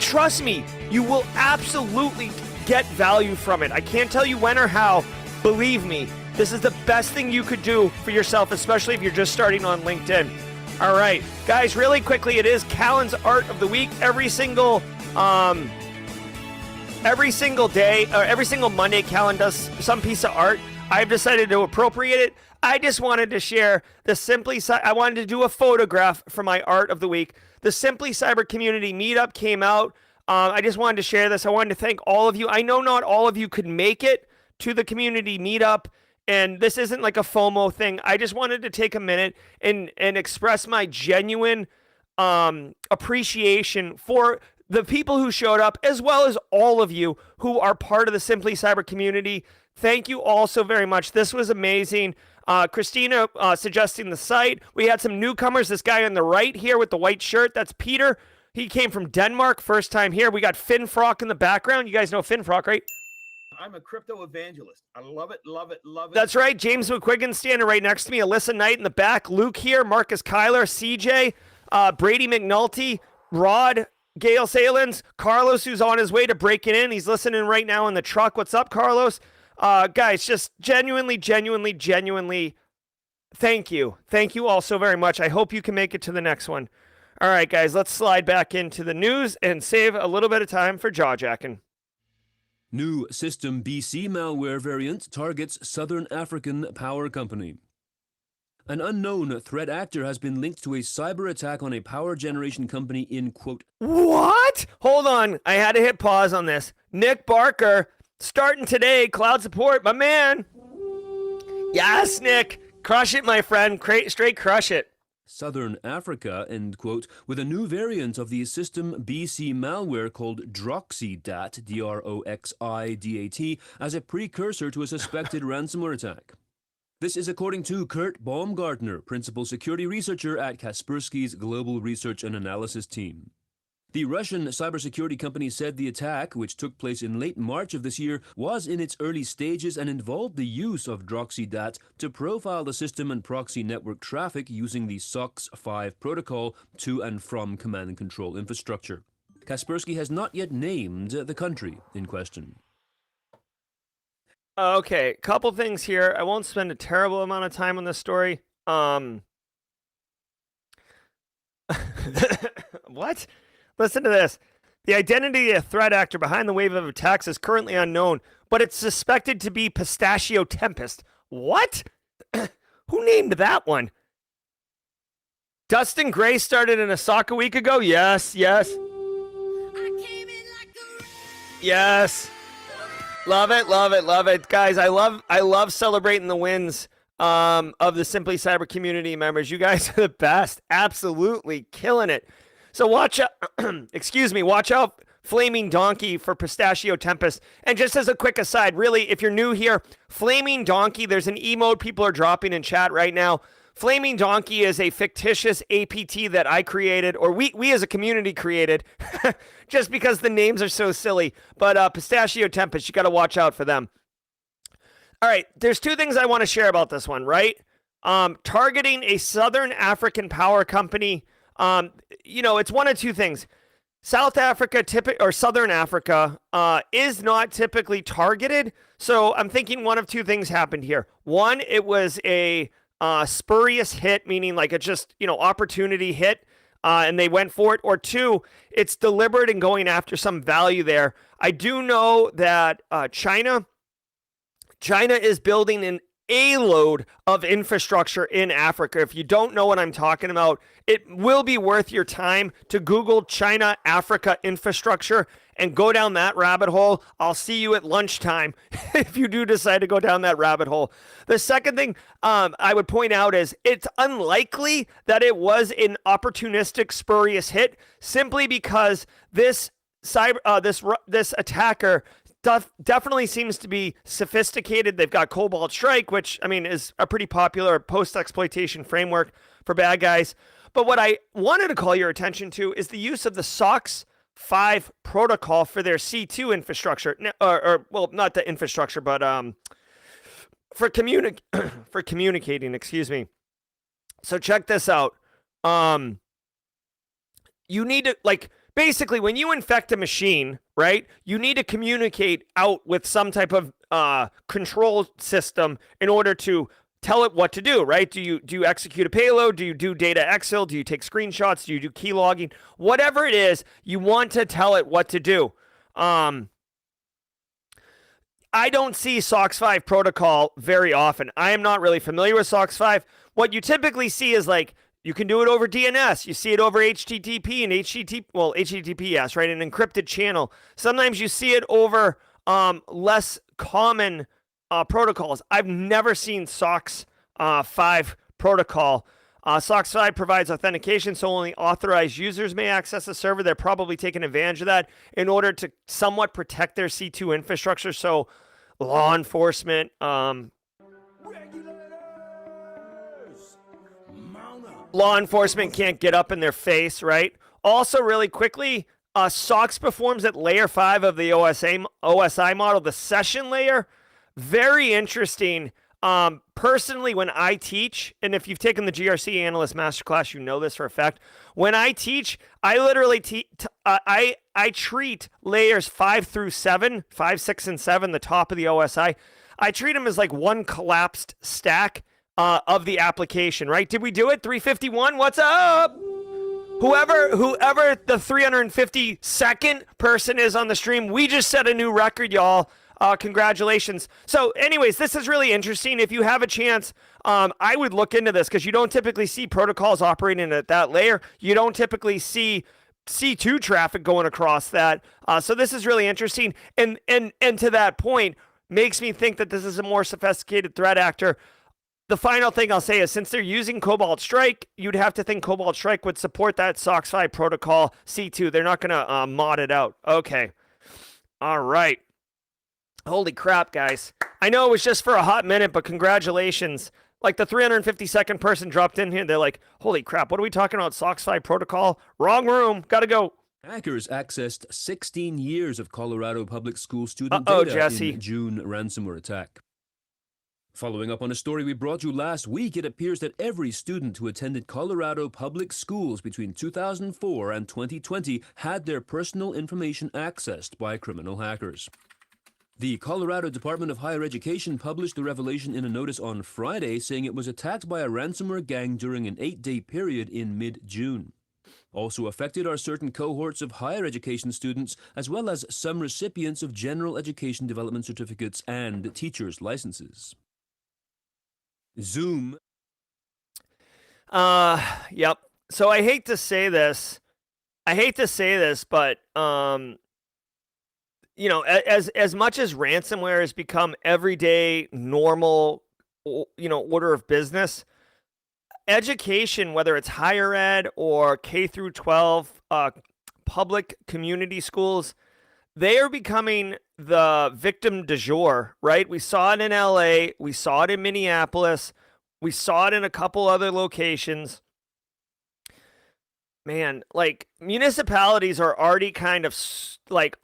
Trust me, you will absolutely get value from it. I can't tell you when or how. Believe me, this is the best thing you could do for yourself, especially if you're just starting on LinkedIn. All right, guys, really quickly, it is Callan's Art of the Week. Every single day, or every single Monday, Callan does some piece of art. I've decided to appropriate it. I just wanted to share I wanted to do a photograph for my Art of the Week. The Simply Cyber Community Meetup came out. I just wanted to share this. I wanted to thank all of you. I know not all of you could make it to the community meetup, and this isn't like a FOMO thing. I just wanted to take a minute and express my genuine appreciation for the people who showed up, as well as all of you who are part of the Simply Cyber community. Thank you all so very much. This was amazing. Christina suggesting the site. We had some newcomers. This guy on the right here with the white shirt, that's Peter. He came from Denmark, first time here. We got Finfrock in the background. You guys know Finfrock, right? I'm a crypto evangelist. I love it, love it, love it. That's right. James McQuiggan standing right next to me. Alyssa Knight in the back. Luke here. Marcus Kyler. CJ. Brady McNulty. Rod. Gail Salins. Carlos, who's on his way to breaking in. He's listening right now in the truck. What's up, Carlos? Guys, just genuinely, thank you. Thank you all so very much. I hope you can make it to the next one. All right, guys, let's slide back into the news and save a little bit of time for jaw-jacking. New System BC malware variant targets Southern African power company. An unknown threat actor has been linked to a cyber attack on a power generation company in, quote... What? Hold on. I had to hit pause on this. Nick Barker, starting today, cloud support, my man. Yes, Nick. Crush it, my friend. Straight crush it. Southern Africa, end quote, with a new variant of the System BC malware called Droxidat, D-R-O-X-I-D-A-T, as a precursor to a suspected ransomware attack. This is according to Kurt Baumgartner, principal security researcher at Kaspersky's Global Research and Analysis team. The Russian cybersecurity company said the attack, which took place in late March of this year, was in its early stages and involved the use of Droxidat to profile the system and proxy network traffic using the SOCKS 5 protocol to and from command and control infrastructure. Kaspersky has not yet named the country in question. Okay, couple things here. I won't spend a terrible amount of time on this story. What? Listen to this. The identity of the threat actor behind the wave of attacks is currently unknown, but it's suspected to be Pistachio Tempest. What? Who named that one? Dustin Gray started in a sock a week ago? Yes. Yes. Love it. Guys, I love celebrating the wins of the Simply Cyber community members. You guys are the best. Absolutely killing it. So watch out, watch out, Flaming Donkey for Pistachio Tempest. And just as a quick aside, really, if you're new here, Flaming Donkey, there's an emote people are dropping in chat right now. Flaming Donkey is a fictitious APT that I created, or we as a community created, just because the names are so silly. But Pistachio Tempest, you got to watch out for them. All right, there's two things I want to share about this one, right? Targeting a Southern African power company. It's one of two things. South Africa, or Southern Africa, is not typically targeted. So I'm thinking one of two things happened here. One, it was a spurious hit, meaning like it's just, opportunity hit, and they went for it. Or two, it's deliberate and going after some value there. I do know that China is building an A-load of infrastructure in Africa. If you don't know what I'm talking about, it will be worth your time to Google China Africa infrastructure and go down that rabbit hole. I'll see you at lunchtime if you do decide to go down that rabbit hole. The second thing I would point out is it's unlikely that it was an opportunistic spurious hit, simply because this attacker definitely seems to be sophisticated. They've got Cobalt Strike, which, is a pretty popular post-exploitation framework for bad guys. But what I wanted to call your attention to is the use of the SOCKS 5 protocol for their C2 infrastructure, or well, not the infrastructure, but for for communicating. Excuse me. So check this out. You need to, like, basically when you infect a machine, right? You need to communicate out with some type of control system in order to tell it what to do, right? Do you execute a payload? Do you do data exfil? Do you take screenshots? Do you do key logging? Whatever it is, you want to tell it what to do. I don't see SOX 5 protocol very often. I am not really familiar with SOX 5. What you typically see is, like, you can do it over DNS. You see it over HTTP and HTTP, yes, right? An encrypted channel. Sometimes you see it over less common protocols. I've never seen SOX 5 protocol. SOX 5 provides authentication, so only authorized users may access the server. They're probably taking advantage of that in order to somewhat protect their C2 infrastructure. So law enforcement, law enforcement can't get up in their face, right? Also, really quickly, SOX performs at layer 5 of the OSI model, the session layer. Very interesting. Personally, when I teach, and if you've taken the GRC Analyst Masterclass, you know this for a fact. When I teach, I literally I treat layers 5 through 7, 5, 6, and 7, the top of the OSI. I treat them as like one collapsed stack of the application, right? Did we do it? 351, what's up? Whoever the 352nd person is on the stream, we just set a new record, y'all. Congratulations. So anyways, this is really interesting. If you have a chance, I would look into this because you don't typically see protocols operating at that layer. You don't typically see C2 traffic going across that. So this is really interesting. And to that point, makes me think that this is a more sophisticated threat actor. The final thing I'll say is, since they're using Cobalt Strike, you'd have to think Cobalt Strike would support that SOX 5 protocol C2. They're not going to mod it out. Okay. All right. Holy crap, guys. I know it was just for a hot minute, but congratulations. Like, the 352nd person dropped in here. They're like, holy crap, what are we talking about? SOX 5 protocol? Wrong room. Gotta go. Hackers accessed 16 years of Colorado public school student data Jesse. in June ransomware attack. Following up on a story we brought you last week, it appears that every student who attended Colorado public schools between 2004 and 2020 had their personal information accessed by criminal hackers. The Colorado Department of Higher Education published the revelation in a notice on Friday, saying it was attacked by a ransomware gang during an 8-day period in mid-June. Also affected are certain cohorts of higher education students, as well as some recipients of general education development certificates and teachers' licenses. Zoom. Yep. So I hate to say this, but you know, as much as ransomware has become everyday, normal, you know, order of business, education, whether it's higher ed or K through 12, public community schools, they are becoming the victim du jour, right? We saw it in LA, we saw it in Minneapolis, we saw it in a couple other locations. Man, like, municipalities are already kind of like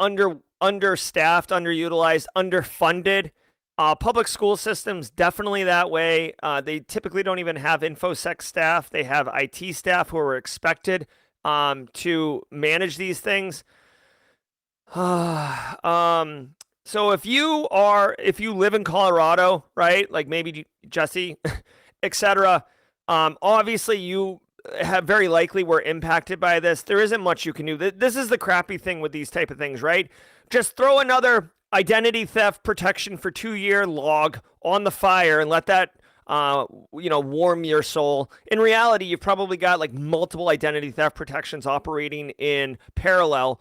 understaffed, underutilized, underfunded. Public school systems, definitely that way. They typically don't even have InfoSec staff. They have IT staff who are expected to manage these things. So if you live in Colorado, right, like maybe Jesse, etc., obviously you have very likely were impacted by this. There isn't much you can do. This is the crappy thing with these type of things, right? Just throw another identity theft protection for 2-year log on the fire and let that warm your soul. In reality, you've probably got like multiple identity theft protections operating in parallel.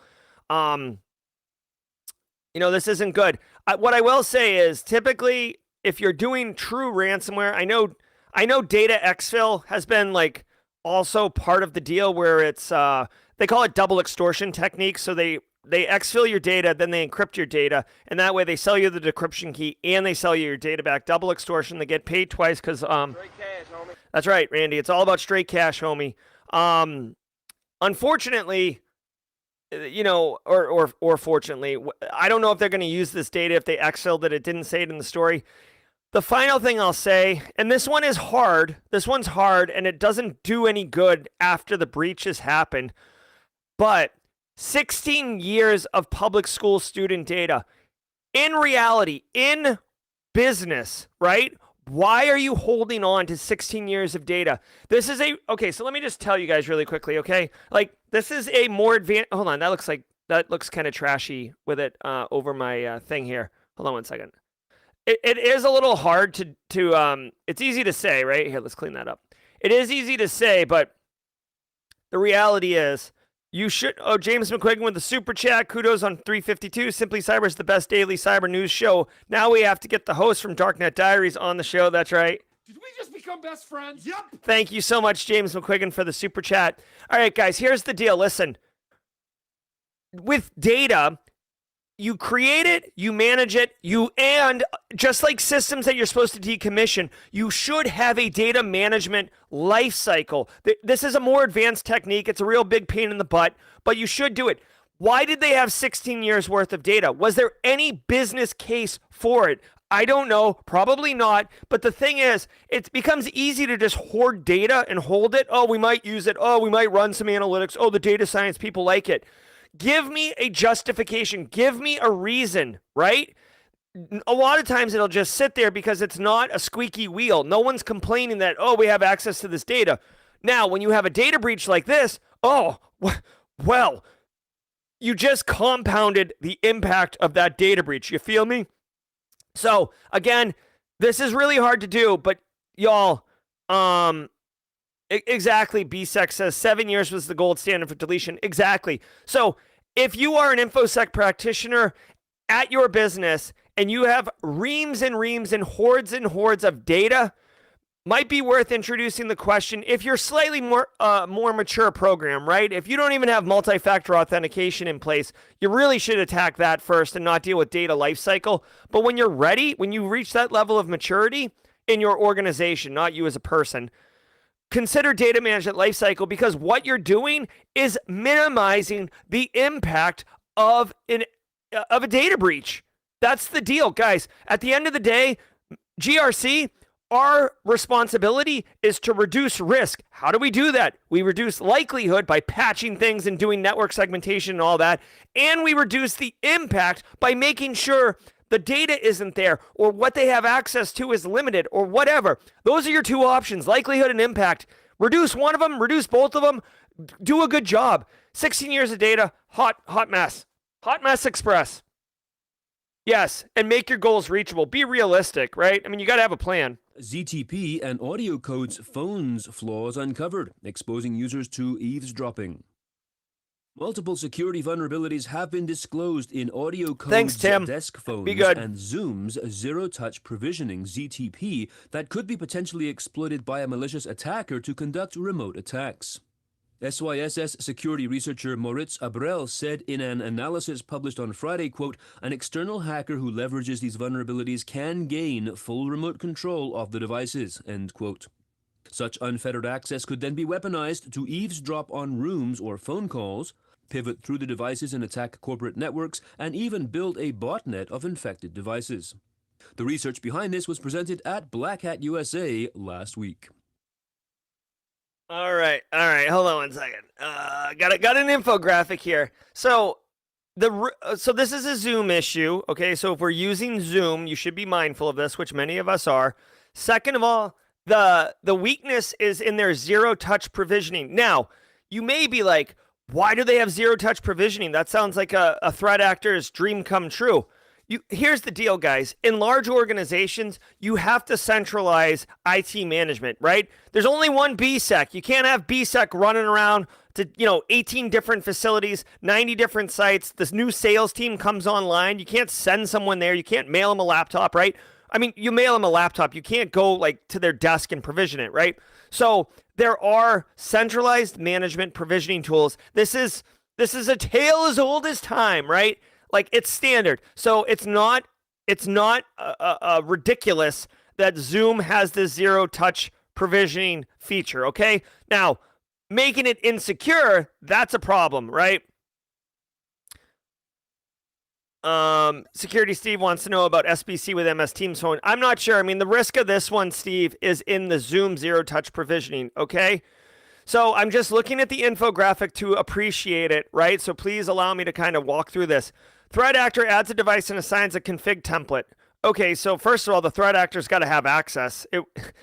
This isn't good. What I will say is, typically, if you're doing true ransomware, I know data exfil has been like also part of the deal, where it's they call it double extortion technique. So they exfil your data, then they encrypt your data, and that way they sell you the decryption key and they sell you your data back. Double extortion. They get paid twice because Straight cash, homie. That's right, Randy. It's all about straight cash, homie. Unfortunately, or fortunately, I don't know if they're going to use this data if they exfilled it. It didn't say it in the story. The final thing I'll say, and this one is hard. This one's hard, and it doesn't do any good after the breach has happened. But 16 years of public school student data. In reality, in business, right? Why are you holding on to 16 years of data? This is okay, so let me just tell you guys really quickly, okay? Like, this is a more advanced, hold on, that looks kind of trashy with it over my thing here. Hold on one second. It is a little hard to it's easy to say, right? Here, let's clean that up. It is easy to say, but the reality is, you should. Oh, James McQuiggan with the super chat. Kudos on 352. Simply Cyber is the best daily cyber news show. Now we have to get the host from Darknet Diaries on the show. That's right. Did we just become best friends? Yep. Thank you so much, James McQuiggan, for the super chat. All right, guys, here's the deal. Listen, with data, you create it, you manage it, and just like systems that you're supposed to decommission, you should have a data management life cycle. This is a more advanced technique. It's a real big pain in the butt, but you should do it. Why did they have 16 years worth of data? Was there any business case for it? I don't know, probably not. But the thing is, it becomes easy to just hoard data and hold it. Oh, we might use it. Oh, we might run some analytics. Oh, the data science people like it. Give me a justification. Give me a reason, right? A lot of times it'll just sit there because it's not a squeaky wheel. No one's complaining that, oh, we have access to this data. Now, when you have a data breach like this, oh, well, you just compounded the impact of that data breach. You feel me? So, again, this is really hard to do, but y'all, exactly, BSEC says 7 years was the gold standard for deletion. Exactly. So if you are an InfoSec practitioner at your business and you have reams and reams and hordes of data, might be worth introducing the question, if you're slightly more mature program, right? If you don't even have multi-factor authentication in place, you really should attack that first and not deal with data lifecycle. But when you're ready, when you reach that level of maturity in your organization, not you as a person, consider data management lifecycle, because what you're doing is minimizing the impact of a data breach. That's the deal, guys. At the end of the day, GRC, our responsibility is to reduce risk. How do we do that? We reduce likelihood by patching things and doing network segmentation and all that. And we reduce the impact by making sure the data isn't there, or what they have access to is limited, or whatever. Those are your two options, likelihood and impact. Reduce one of them, reduce both of them, do a good job. 16 years of data, hot mess. Hot mess express. Yes, and make your goals reachable. Be realistic, right? I mean, you got to have a plan. ZTP and audio code's phones flaws uncovered, exposing users to eavesdropping. Multiple security vulnerabilities have been disclosed in audio code's desk phones and Zoom's zero-touch provisioning ZTP that could be potentially exploited by a malicious attacker to conduct remote attacks. SYSS security researcher Moritz Abrell said in an analysis published on Friday, quote, an external hacker who leverages these vulnerabilities can gain full remote control of the devices, end quote. Such unfettered access could then be weaponized to eavesdrop on rooms or phone calls, pivot through the devices and attack corporate networks, and even build a botnet of infected devices. The research behind this was presented at Black Hat USA last week. All right. Hold on one second. Got an infographic here. So this is a Zoom issue. Okay, so if we're using Zoom, you should be mindful of this, which many of us are. Second of all, the weakness is in their zero-touch provisioning. Now, you may be like, why do they have zero-touch provisioning? That sounds like a threat actor's dream come true. Here's the deal, guys. In large organizations, you have to centralize IT management, right? There's only one BSEC. You can't have BSEC running around to 18 different facilities, 90 different sites. This new sales team comes online. You can't send someone there. You can't mail them a laptop, right? I mean, you mail them a laptop. You can't go to their desk and provision it, right? So there are centralized management provisioning tools. This is a tale as old as time, right? It's standard. So it's not ridiculous that Zoom has this zero-touch provisioning feature, okay? Now, making it insecure, that's a problem, right? Security Steve wants to know about SBC with MS Teams phone. I'm not sure. I mean, the risk of this one, Steve, is in the Zoom zero-touch provisioning, okay? So I'm just looking at the infographic to appreciate it, right? So please allow me to kind of walk through this. Threat actor adds a device and assigns a config template. Okay, so first of all, the threat actor's got to have access.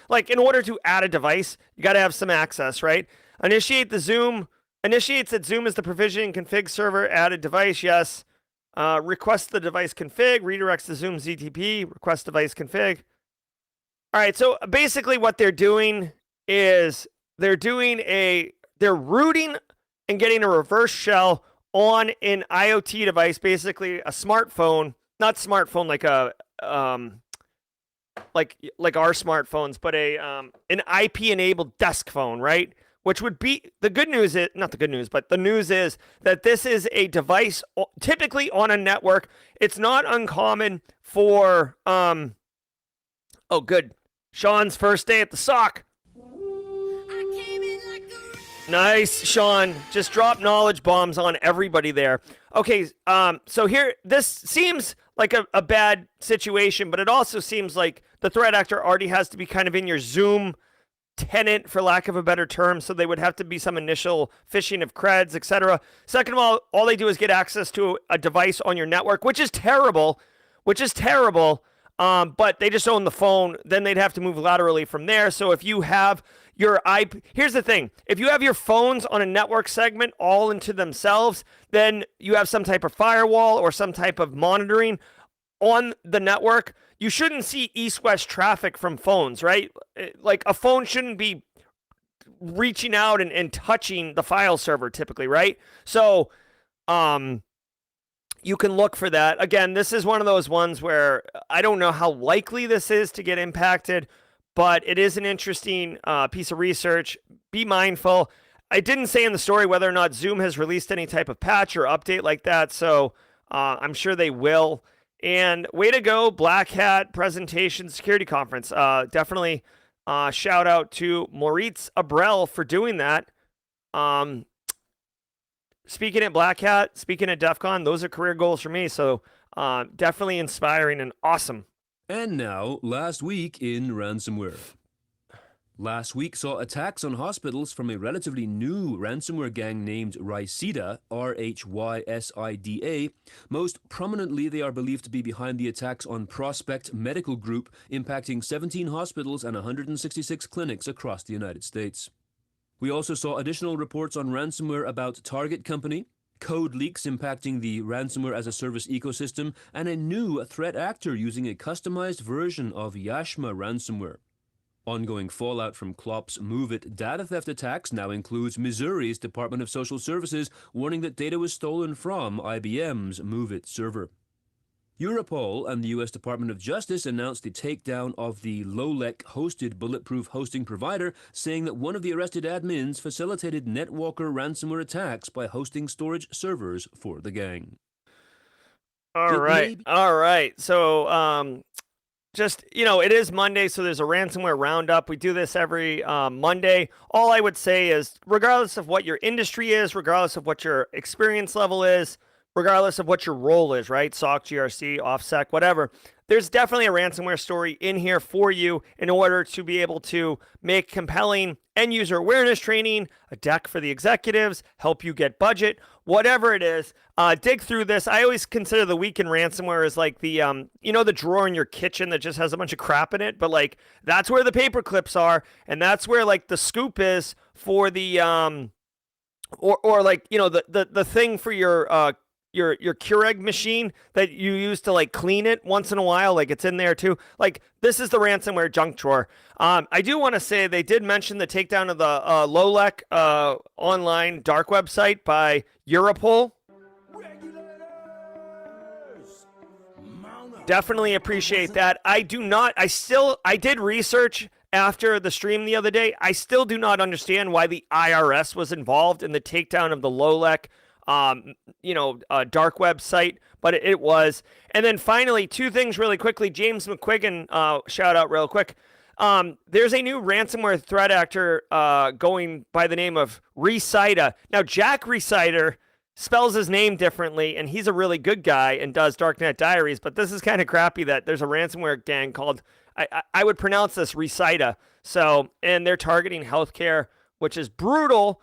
Like, in order to add a device, you got to have some access, right? Initiates that Zoom is the provisioning config server, added device, yes. Request the device config, redirects the Zoom ZTP, request device config. All right, so basically what they're doing is they're rooting and getting a reverse shell on an IoT device, basically a smartphone, not smartphone like a like our smartphones, but an IP enabled desk phone, right? Which would be the good news is not the good news, but the news is that this is a device typically on a network. It's not uncommon for oh good. Sean's first day at the sock. Nice, Sean. Just drop knowledge bombs on everybody there. Okay, so here, this seems like a bad situation, but it also seems like the threat actor already has to be kind of in your Zoom tenant, for lack of a better term, so they would have to be some initial phishing of creds, etc. Second of all they do is get access to a device on your network, which is terrible, but they just own the phone. Then they'd have to move laterally from there. So if you have your IP, here's the thing, if you have your phones on a network segment all into themselves, then you have some type of firewall or some type of monitoring on the network. You shouldn't see east-west traffic from phones, right? Like, a phone shouldn't be reaching out and touching the file server typically, right? So you can look for that. Again, this is one of those ones where I don't know how likely this is to get impacted, but it is an interesting piece of research. Be mindful. I didn't say in the story whether or not Zoom has released any type of patch or update like that, so I'm sure they will. And way to go, Black Hat Presentation Security Conference. Definitely shout out to Moritz Abrel for doing that. Speaking at Black Hat, speaking at DEF CON, those are career goals for me. So definitely inspiring and awesome. And now, last week in ransomware. Last week saw attacks on hospitals from a relatively new ransomware gang named Rhysida, RHYSIDA. Most prominently, they are believed to be behind the attacks on Prospect Medical Group, impacting 17 hospitals and 166 clinics across the United States. We also saw additional reports on ransomware about Target Company, code leaks impacting the ransomware as a service ecosystem, and a new threat actor using a customized version of Yashma ransomware. Ongoing fallout from Klopp's MoveIt data theft attacks now includes Missouri's Department of Social Services warning that data was stolen from IBM's MoveIt server. Europol and the U.S. Department of Justice announced the takedown of the Lolek-hosted bulletproof hosting provider, saying that one of the arrested admins facilitated NetWalker ransomware attacks by hosting storage servers for the gang. All right. So, just, it is Monday, so there's a ransomware roundup. We do this every Monday. All I would say is, regardless of what your industry is, regardless of what your experience level is, regardless of what your role is, right? SOC, GRC, OffSec, whatever. There's definitely a ransomware story in here for you in order to be able to make compelling end user awareness training, a deck for the executives, help you get budget, whatever it is. Dig through this. I always consider the week in ransomware as like the, the drawer in your kitchen that just has a bunch of crap in it, but like that's where the paper clips are, and that's where like the scoop is for the, or like, the thing for your Keurig machine that you use to like clean it once in a while, like it's in there too. Like this is the ransomware junk drawer. I do want to say they did mention the takedown of the Lolek online dark website by Europol. Definitely appreciate that. I did research after the stream the other day. I still do not understand why the IRS was involved in the takedown of the Lolek dark website, but it was. And then finally, two things really quickly. James McQuiggan, shout out real quick. There's a new ransomware threat actor going by the name of Rhysida. Now, Jack Rhysida spells his name differently, and he's a really good guy and does Darknet Diaries, but this is kind of crappy that there's a ransomware gang called, I would pronounce this Recida. So, and they're targeting healthcare, which is brutal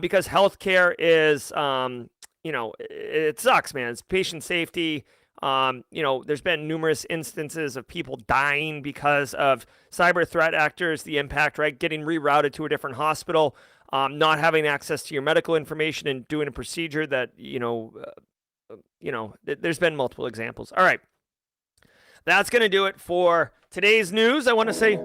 because healthcare is, it sucks, man. It's patient safety. There's been numerous instances of people dying because of cyber threat actors, the impact, right? Getting rerouted to a different hospital, not having access to your medical information and doing a procedure that, there's been multiple examples. All right. That's going to do it for today's news. I want to say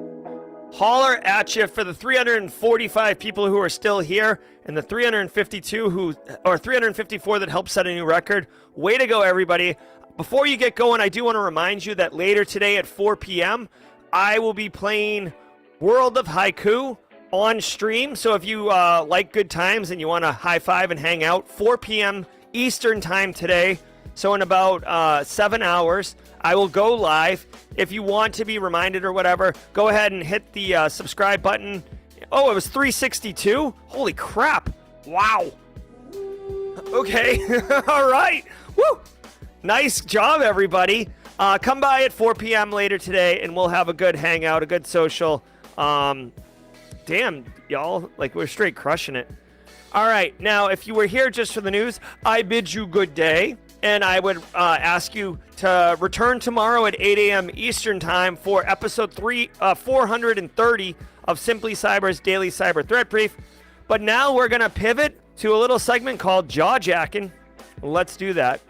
holler at you for the 345 people who are still here and the 354 that helped set a new record. Way to go, everybody. Before you get going, I do want to remind you that later today at 4 p.m., I will be playing World of Haiku on stream. So if you like good times and you want to high five and hang out, 4 p.m. Eastern time today. So in about 7 hours, I will go live. If you want to be reminded or whatever, go ahead and hit the subscribe button. Oh, it was 362? Holy crap. Wow. Okay. All right. Woo. Nice job, everybody. Come by at 4 p.m. later today, and we'll have a good hangout, a good social. Damn, y'all, like we're straight crushing it. All right, now, if you were here just for the news, I bid you good day, and I would ask you to return tomorrow at 8 a.m. Eastern Time for episode 430 of Simply Cyber's Daily Cyber Threat Brief. But now we're going to pivot to a little segment called Jaw Jacking. Let's do that.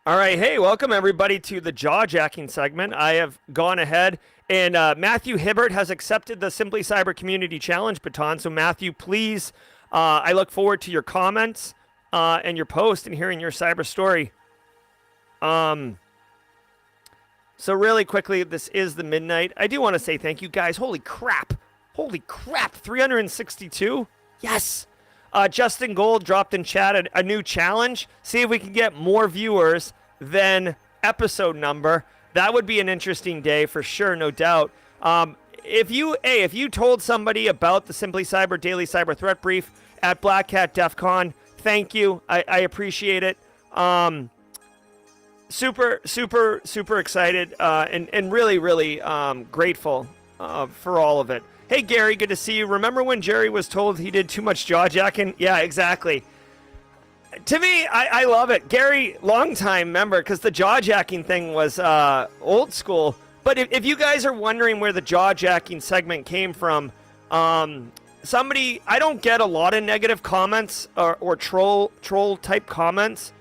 All right, hey, welcome everybody to the Jaw Jacking segment. I have gone ahead and Matthew Hibbert has accepted the Simply Cyber Community Challenge baton. So Matthew, please, I look forward to your comments and your post and hearing your cyber story. So really quickly, this is the midnight. I do want to say thank you guys. Holy crap, 362. Yes. Justin Gold dropped in chat a new challenge. See if we can get more viewers than episode number. That would be an interesting day for sure, no doubt. If you told somebody about the Simply Cyber Daily Cyber Threat Brief at Black Hat DEF CON, thank you. I appreciate it. Super excited and really grateful for all of it. Hey, Gary, good to see you. Remember when Jerry was told he did too much jaw jacking? Yeah, exactly. To me, I love it. Gary, longtime member, because the jaw jacking thing was old school. But if you guys are wondering where the jaw jacking segment came from, somebody, I don't get a lot of negative comments or troll type comments,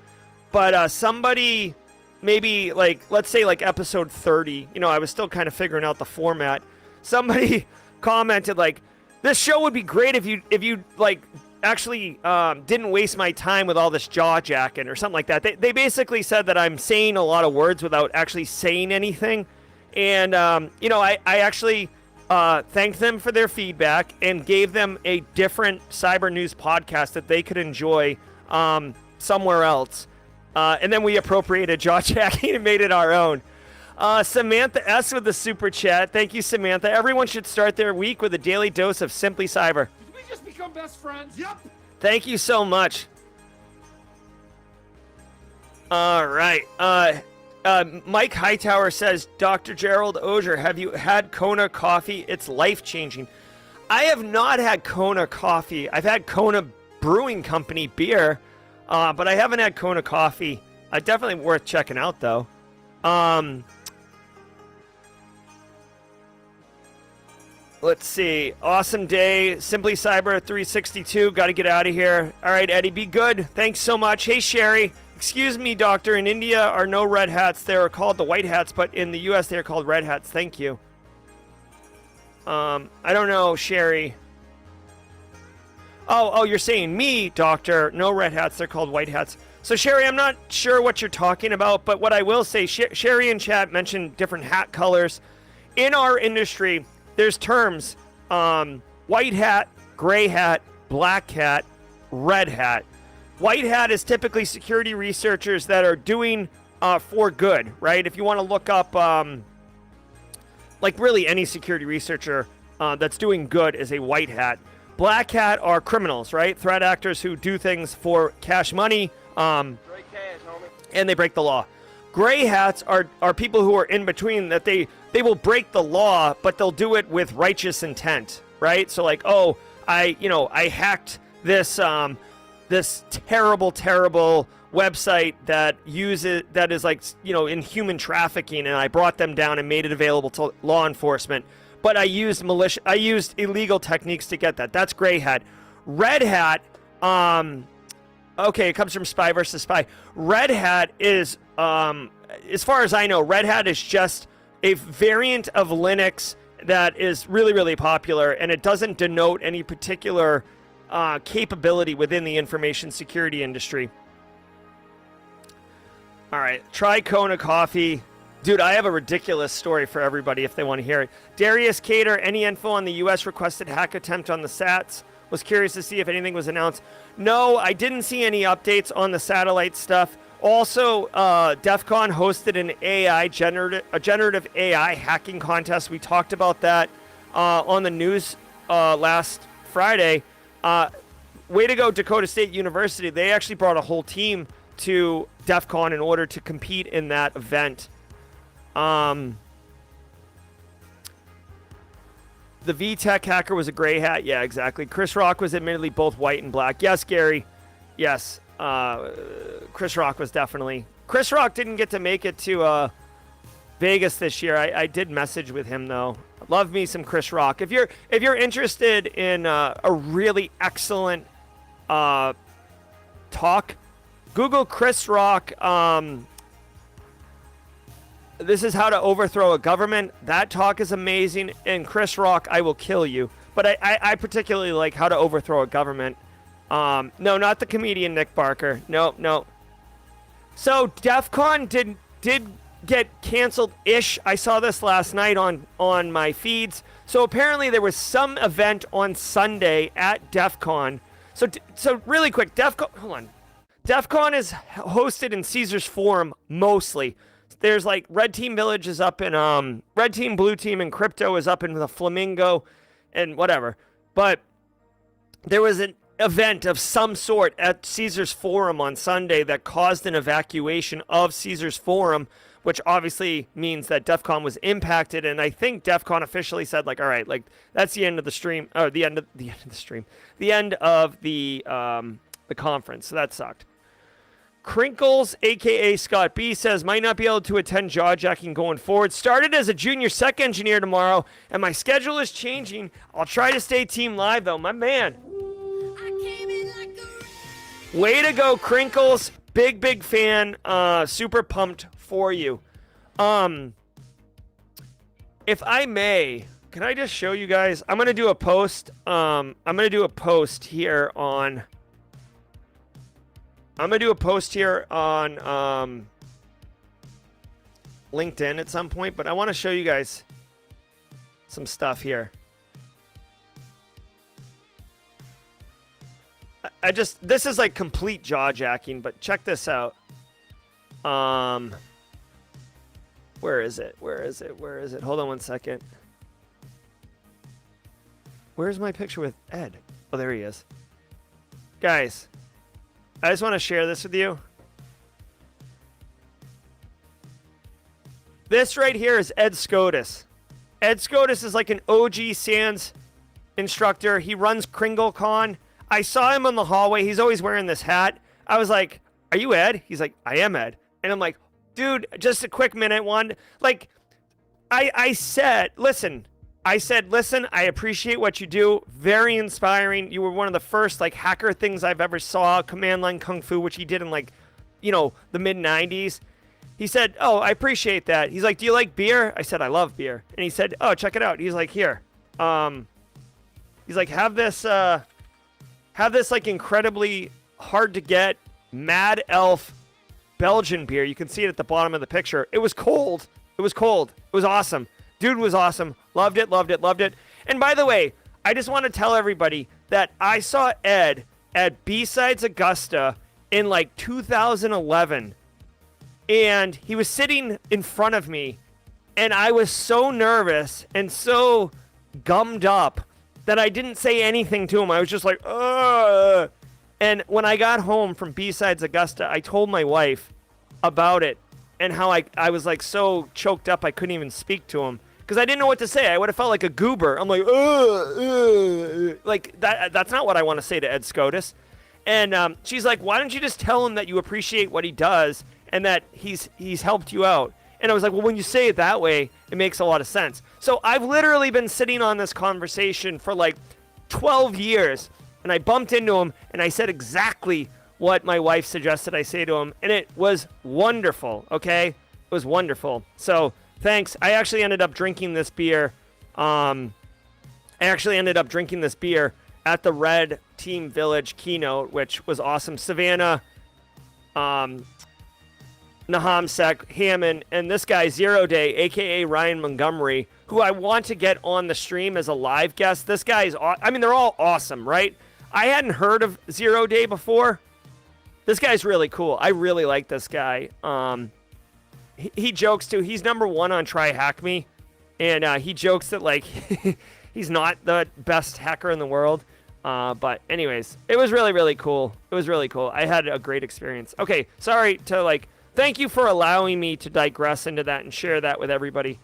but somebody, maybe like, let's say like episode 30, I was still kind of figuring out the format. Somebody commented like, this show would be great if you like actually didn't waste my time with all this jaw jacking or something like that. They basically said that I'm saying a lot of words without actually saying anything. And, I actually thanked them for their feedback and gave them a different cyber news podcast that they could enjoy somewhere else. And then we appropriated jaw jacking and made it our own. Samantha S. with the super chat. Thank you, Samantha. Everyone should start their week with a daily dose of Simply Cyber. Did we just become best friends? Yep. Thank you so much. All right. Mike Hightower says, Dr. Gerald Auger, have you had Kona coffee? It's life-changing. I have not had Kona coffee. I've had Kona Brewing Company beer, but I haven't had Kona coffee. Definitely worth checking out, though. Let's see. Awesome day. Simply Cyber 362. Got to get out of here. All right, Eddie, be good. Thanks so much. Hey, Sherry. Excuse me, doctor. In India are no red hats. They are called the white hats, but in the U.S. they are called red hats. Thank you. I don't know, Sherry. Oh, you're saying me, doctor. No red hats. They're called white hats. So, Sherry, I'm not sure what you're talking about, but what I will say, Sherry in chat mentioned different hat colors. In our industry, there's terms, white hat, gray hat, black hat, red hat. White hat is typically security researchers that are doing for good, right? If you want to look up, like really any security researcher that's doing good is a white hat. Black hat are criminals, right? Threat actors who do things for cash money, and they break the law. Gray hats are people who are in between, that they will break the law, but they'll do it with righteous intent, right? So like, oh, I hacked this this terrible website that is like, in human trafficking, and I brought them down and made it available to law enforcement. But I used illegal techniques to get that. That's gray hat. Red hat, okay, it comes from Spy versus Spy. Red hat is, as far as I know, Red hat is just a variant of Linux that is really, really popular, and it doesn't denote any particular capability within the information security industry. All right, try Kona Coffee. Dude, I have a ridiculous story for everybody if they want to hear it. Darius Cater, any info on the U.S. requested hack attempt on the SATs? Was curious to see if anything was announced. No, I didn't see any updates on the satellite stuff. Also, DEF CON hosted a generative AI hacking contest. We talked about that on the news last Friday. Way to go, Dakota State University. They actually brought a whole team to DEF CON in order to compete in that event. The VTech hacker was a gray hat. Yeah, exactly. Chris Rock was admittedly both white and black. Yes, Gary. Yes. Chris Rock was definitely. Chris Rock didn't get to make it to Vegas this year. I did message with him though. Love me some Chris Rock. If you're interested in a really excellent talk, Google Chris Rock. This is how to overthrow a government. That talk is amazing. And Chris Rock, I will kill you. But I particularly like how to overthrow a government. No, not the comedian Nick Barker. No. So DEF CON did get canceled-ish. I saw this last night on my feeds. So apparently there was some event on Sunday at DEF CON. So really quick, hold on. DEF CON is hosted in Caesars Forum mostly. There's like Red Team Village is up in Red Team, Blue Team, and Crypto is up in the Flamingo and whatever. But there was an event of some sort at Caesars Forum on Sunday that caused an evacuation of Caesars Forum, which obviously means that DEF CON was impacted. And I think DEF CON officially said, like, all right, like that's the end of the stream, or the end of the conference. So that sucked. Crinkles, a.k.a. Scott B, says, might not be able to attend jawjacking going forward. Started as a junior sec engineer tomorrow, and my schedule is changing. I'll try to stay team live, though. My man. Way to go, Crinkles. Big fan. Super pumped for you. If I may, can I just show you guys? I'm going to do a post. Here on... LinkedIn at some point, but I want to show you guys some stuff here. This is like complete jaw jacking, but check this out. Where is it? Hold on one second. Where's my picture with Ed? Oh, there he is. Guys, I just want to share this with you. This right here is Ed Scotus. Ed Scotus is like an OG SANS instructor. He runs KringleCon. I saw him in the hallway. He's always wearing this hat. I was like, are you Ed? He's like, I am Ed. And I'm like, dude, just a quick minute one. Like, I said, listen, I appreciate what you do. Very inspiring. You were one of the first like hacker things I've ever saw. Command Line Kung Fu, which he did in like, the mid 90s. He said, oh, I appreciate that. He's like, do you like beer? I said, I love beer. And he said, oh, check it out. He's like, here. He's like, have this like incredibly hard to get Mad Elf Belgian beer. You can see it at the bottom of the picture. It was cold. It was awesome. Dude was awesome. Loved it. And by the way, I just want to tell everybody that I saw Ed at B-Sides Augusta in like 2011, and he was sitting in front of me, and I was so nervous and so gummed up that I didn't say anything to him. I was just like, ugh. And when I got home from B-Sides Augusta, I told my wife about it and how I was like so choked up I couldn't even speak to him because I didn't know what to say. I would have felt like a goober. I'm like, like that's not what I want to say to Ed Scotus. And she's like, why don't you just tell him that you appreciate what he does and that he's helped you out? And I was like, well, when you say it that way, it makes a lot of sense. So I've literally been sitting on this conversation for like 12 years, and I bumped into him, and I said exactly what my wife suggested I say to him, and it was wonderful, okay? It was wonderful. So thanks. I actually ended up drinking this beer. At the Red Team Village keynote, which was awesome. Savannah, Nahamsek, Hammond, and this guy, Zero Day, a.k.a. Ryan Montgomery, who I want to get on the stream as a live guest. This guy's, I mean, they're all awesome, right? I hadn't heard of Zero Day before. This guy's really cool. I really like this guy. He jokes, too. He's number one on Try Hack Me, and he jokes that, like, he's not the best hacker in the world. But anyways, it was really, really cool. It was really cool. I had a great experience. Okay, sorry to, like, thank you for allowing me to digress into that and share that with everybody.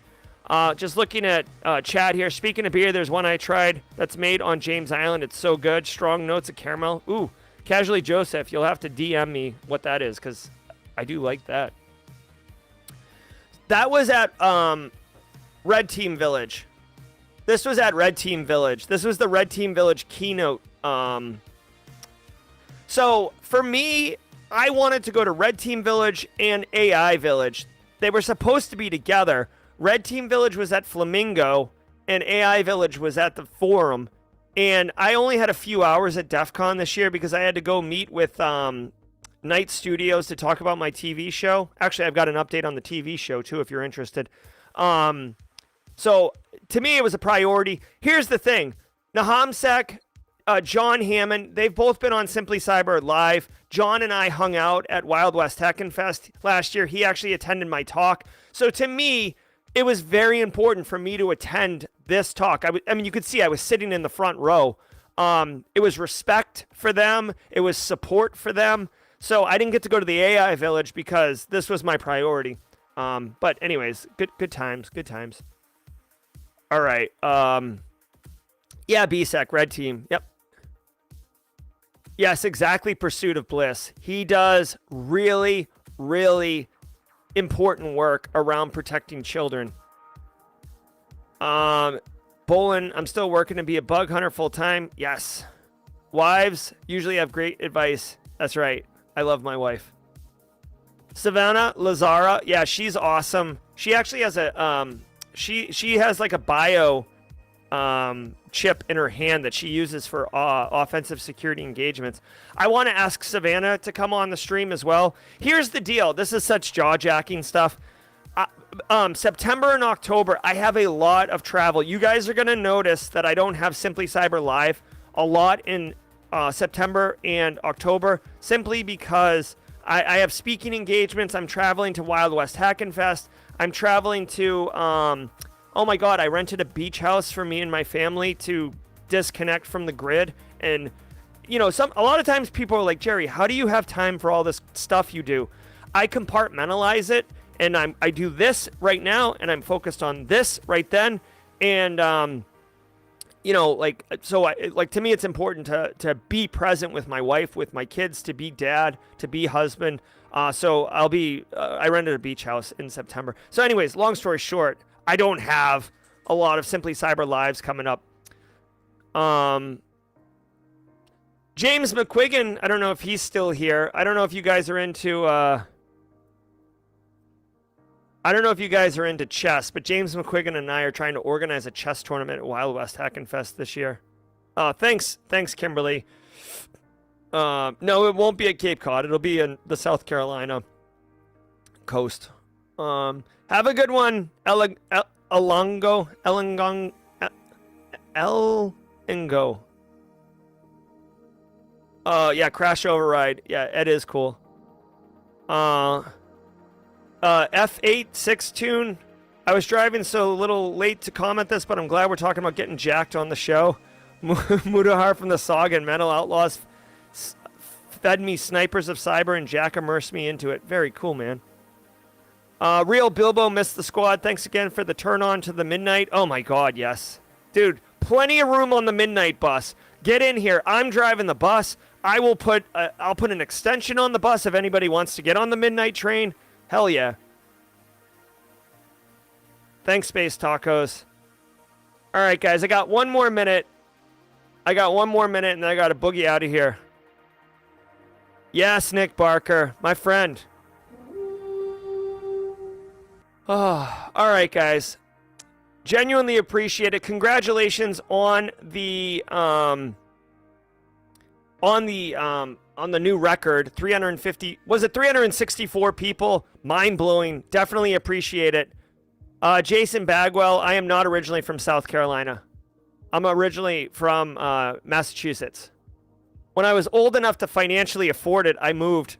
Just looking at chat here. Speaking of beer, there's one I tried that's made on James Island. It's so good. Strong notes of caramel. Ooh, Casually Joseph, you'll have to DM me what that is because I do like that. That was at Red Team Village. This was at Red Team Village. This was the Red Team Village keynote. So for me, I wanted to go to Red Team Village and AI Village. They were supposed to be together. Red Team Village was at Flamingo, and AI Village was at the Forum. And I only had a few hours at DEF CON this year because I had to go meet with Night Studios to talk about my TV show. Actually, I've got an update on the TV show, too, if you're interested. So to me, it was a priority. Here's the thing. Nahamsek, John Hammond, they've both been on Simply Cyber Live. John and I hung out at Wild West Hackin' Fest last year. He actually attended my talk. So to me, it was very important for me to attend this talk. I mean, you could see I was sitting in the front row. It was respect for them. It was support for them. So I didn't get to go to the AI Village because this was my priority. But anyways, good times. All right. Yeah, BSEC, Red Team. Yep. Yes, exactly. Pursuit of Bliss. He does really, really important work around protecting children. Bolin, I'm still working to be a bug hunter full time. Yes. Wives usually have great advice. That's right. I love my wife. Savannah Lazara. Yeah, she's awesome. She actually has a she has like a bio chip in her hand that she uses for offensive security engagements. I want to ask Savannah to come on the stream as well. Here's the deal. This is such jaw-jacking stuff. September and October, I have a lot of travel. You guys are going to notice that I don't have Simply Cyber Live a lot in September and October, simply because I have speaking engagements. I'm traveling to Wild West Hackin' Fest. I'm traveling to... oh my God, I rented a beach house for me and my family to disconnect from the grid. And, you know, a lot of times people are like, Jerry, how do you have time for all this stuff you do? I compartmentalize it, and I do this right now, and I'm focused on this right then. And, you know, like, so to me, it's important to be present with my wife, with my kids, to be dad, to be husband. So I'll be, I rented a beach house in September. So anyways, long story short, I don't have a lot of Simply Cyber Lives coming up. James McQuiggan, I don't know if he's still here. I don't know if you guys are into chess, but James McQuiggan and I are trying to organize a chess tournament at Wild West Hackin' Fest this year. Thanks, Kimberly. No, it won't be at Cape Cod. It'll be in the South Carolina coast. Have a good one, Elango. Yeah, crash override. Yeah, it is cool. F8 6 tune. I was driving so a little late to comment this, but I'm glad we're talking about getting jacked on the show. Mudahar from the Saga and Mental Outlaws fed me Snipers of Cyber, and Jack immersed me into it. Very cool, man. Real Bilbo missed the squad. Thanks again for the turn on to the midnight. Oh my god, yes. Dude, plenty of room on the midnight bus. Get in here. I'm driving the bus. I'll put an extension on the bus if anybody wants to get on the midnight train. Hell yeah. Thanks, Space Tacos. All right, guys, I got one more minute. And then I got to boogie out of here. Yes, Nick Barker, my friend. Oh, all right, guys. Genuinely appreciate it. Congratulations on the new record. 350. Was it 364 people? Mind-blowing. Definitely appreciate it. Jason Bagwell, I am not originally from South Carolina. I'm originally from Massachusetts. When I was old enough to financially afford it, I moved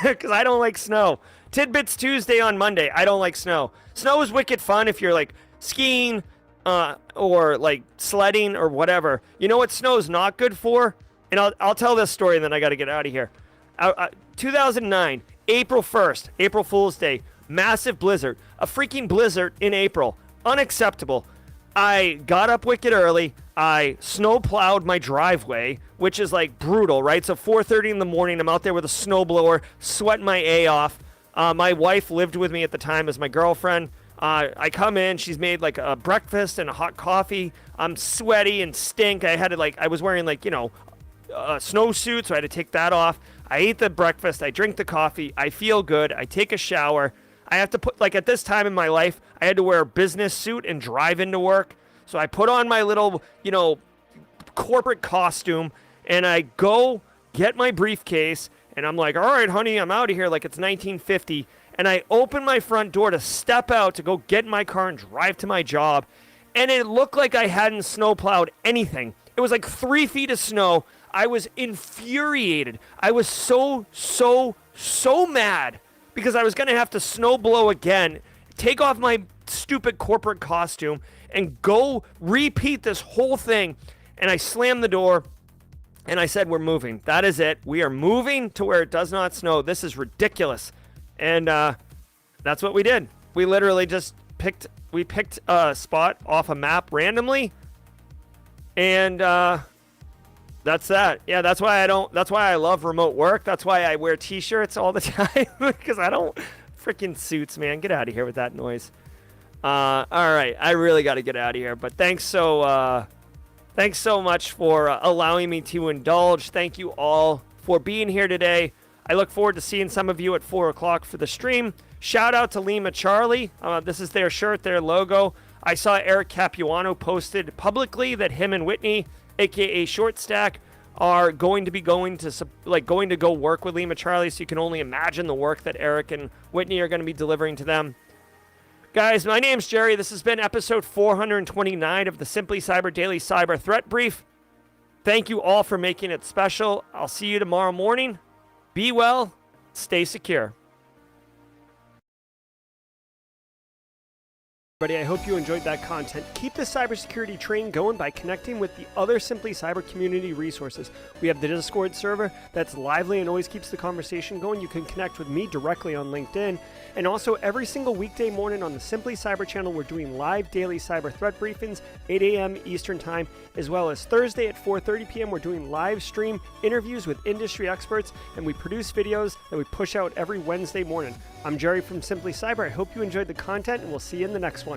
because I don't like snow. Tidbits Tuesday on Monday. I don't like snow. Snow is wicked fun if you're like skiing or like sledding or whatever. You know what snow is not good for? And I'll tell this story and then I got to get out of here. 2009, April 1st, April Fool's Day. Massive blizzard. A freaking blizzard in April. Unacceptable. I got up wicked early. I snow plowed my driveway, which is like brutal, right? So 4:30 in the morning, I'm out there with a snowblower, sweating my A off. My wife lived with me at the time as my girlfriend. I come in, she's made like a breakfast and a hot coffee. I'm sweaty and stink. I was wearing like, a snowsuit, so I had to take that off. I ate the breakfast. I drink the coffee. I feel good. I take a shower. I have to put, like at this time in my life, I had to wear a business suit and drive into work. So I put on my little, corporate costume and I go get my briefcase and I'm like, all right, honey, I'm out of here like it's 1950. And I open my front door to step out to go get in my car and drive to my job. And it looked like I hadn't snowplowed anything. It was like 3 feet of snow. I was infuriated. I was so mad because I was going to have to snow blow again, take off my stupid corporate costume, and go repeat this whole thing. And I slammed the door, and I said, we're moving. That is it. We are moving to where it does not snow. This is ridiculous. And that's what we did. We literally just picked a spot off a map randomly, and that's that. Yeah, that's why I love remote work. That's why I wear t-shirts all the time because I don't freaking suits, man. Get out of here with that noise. All right, I really got to get out of here. But thanks so much for allowing me to indulge. Thank you all for being here today. I look forward to seeing some of you at 4 o'clock for the stream. Shout out to Lima Charlie. This is their shirt, their logo. I saw Eric Capuano posted publicly that him and Whitney, aka Short Stack, are going to go work with Lima Charlie, so you can only imagine the work that Eric and Whitney are going to be delivering to them. Guys, my name's Jerry. This has been episode 429 of the Simply Cyber Daily Cyber Threat Brief. Thank you all for making it special. I'll see you tomorrow morning. Be well. Stay secure. I hope you enjoyed that content. Keep the cybersecurity train going by connecting with the other Simply Cyber community resources. We have the Discord server that's lively and always keeps the conversation going. You can connect with me directly on LinkedIn. And also every single weekday morning on the Simply Cyber channel, we're doing live daily cyber threat briefings, 8 a.m. Eastern time, as well as Thursday at 4:30 p.m. We're doing live stream interviews with industry experts, and we produce videos that we push out every Wednesday morning. I'm Jerry from Simply Cyber. I hope you enjoyed the content, and we'll see you in the next one.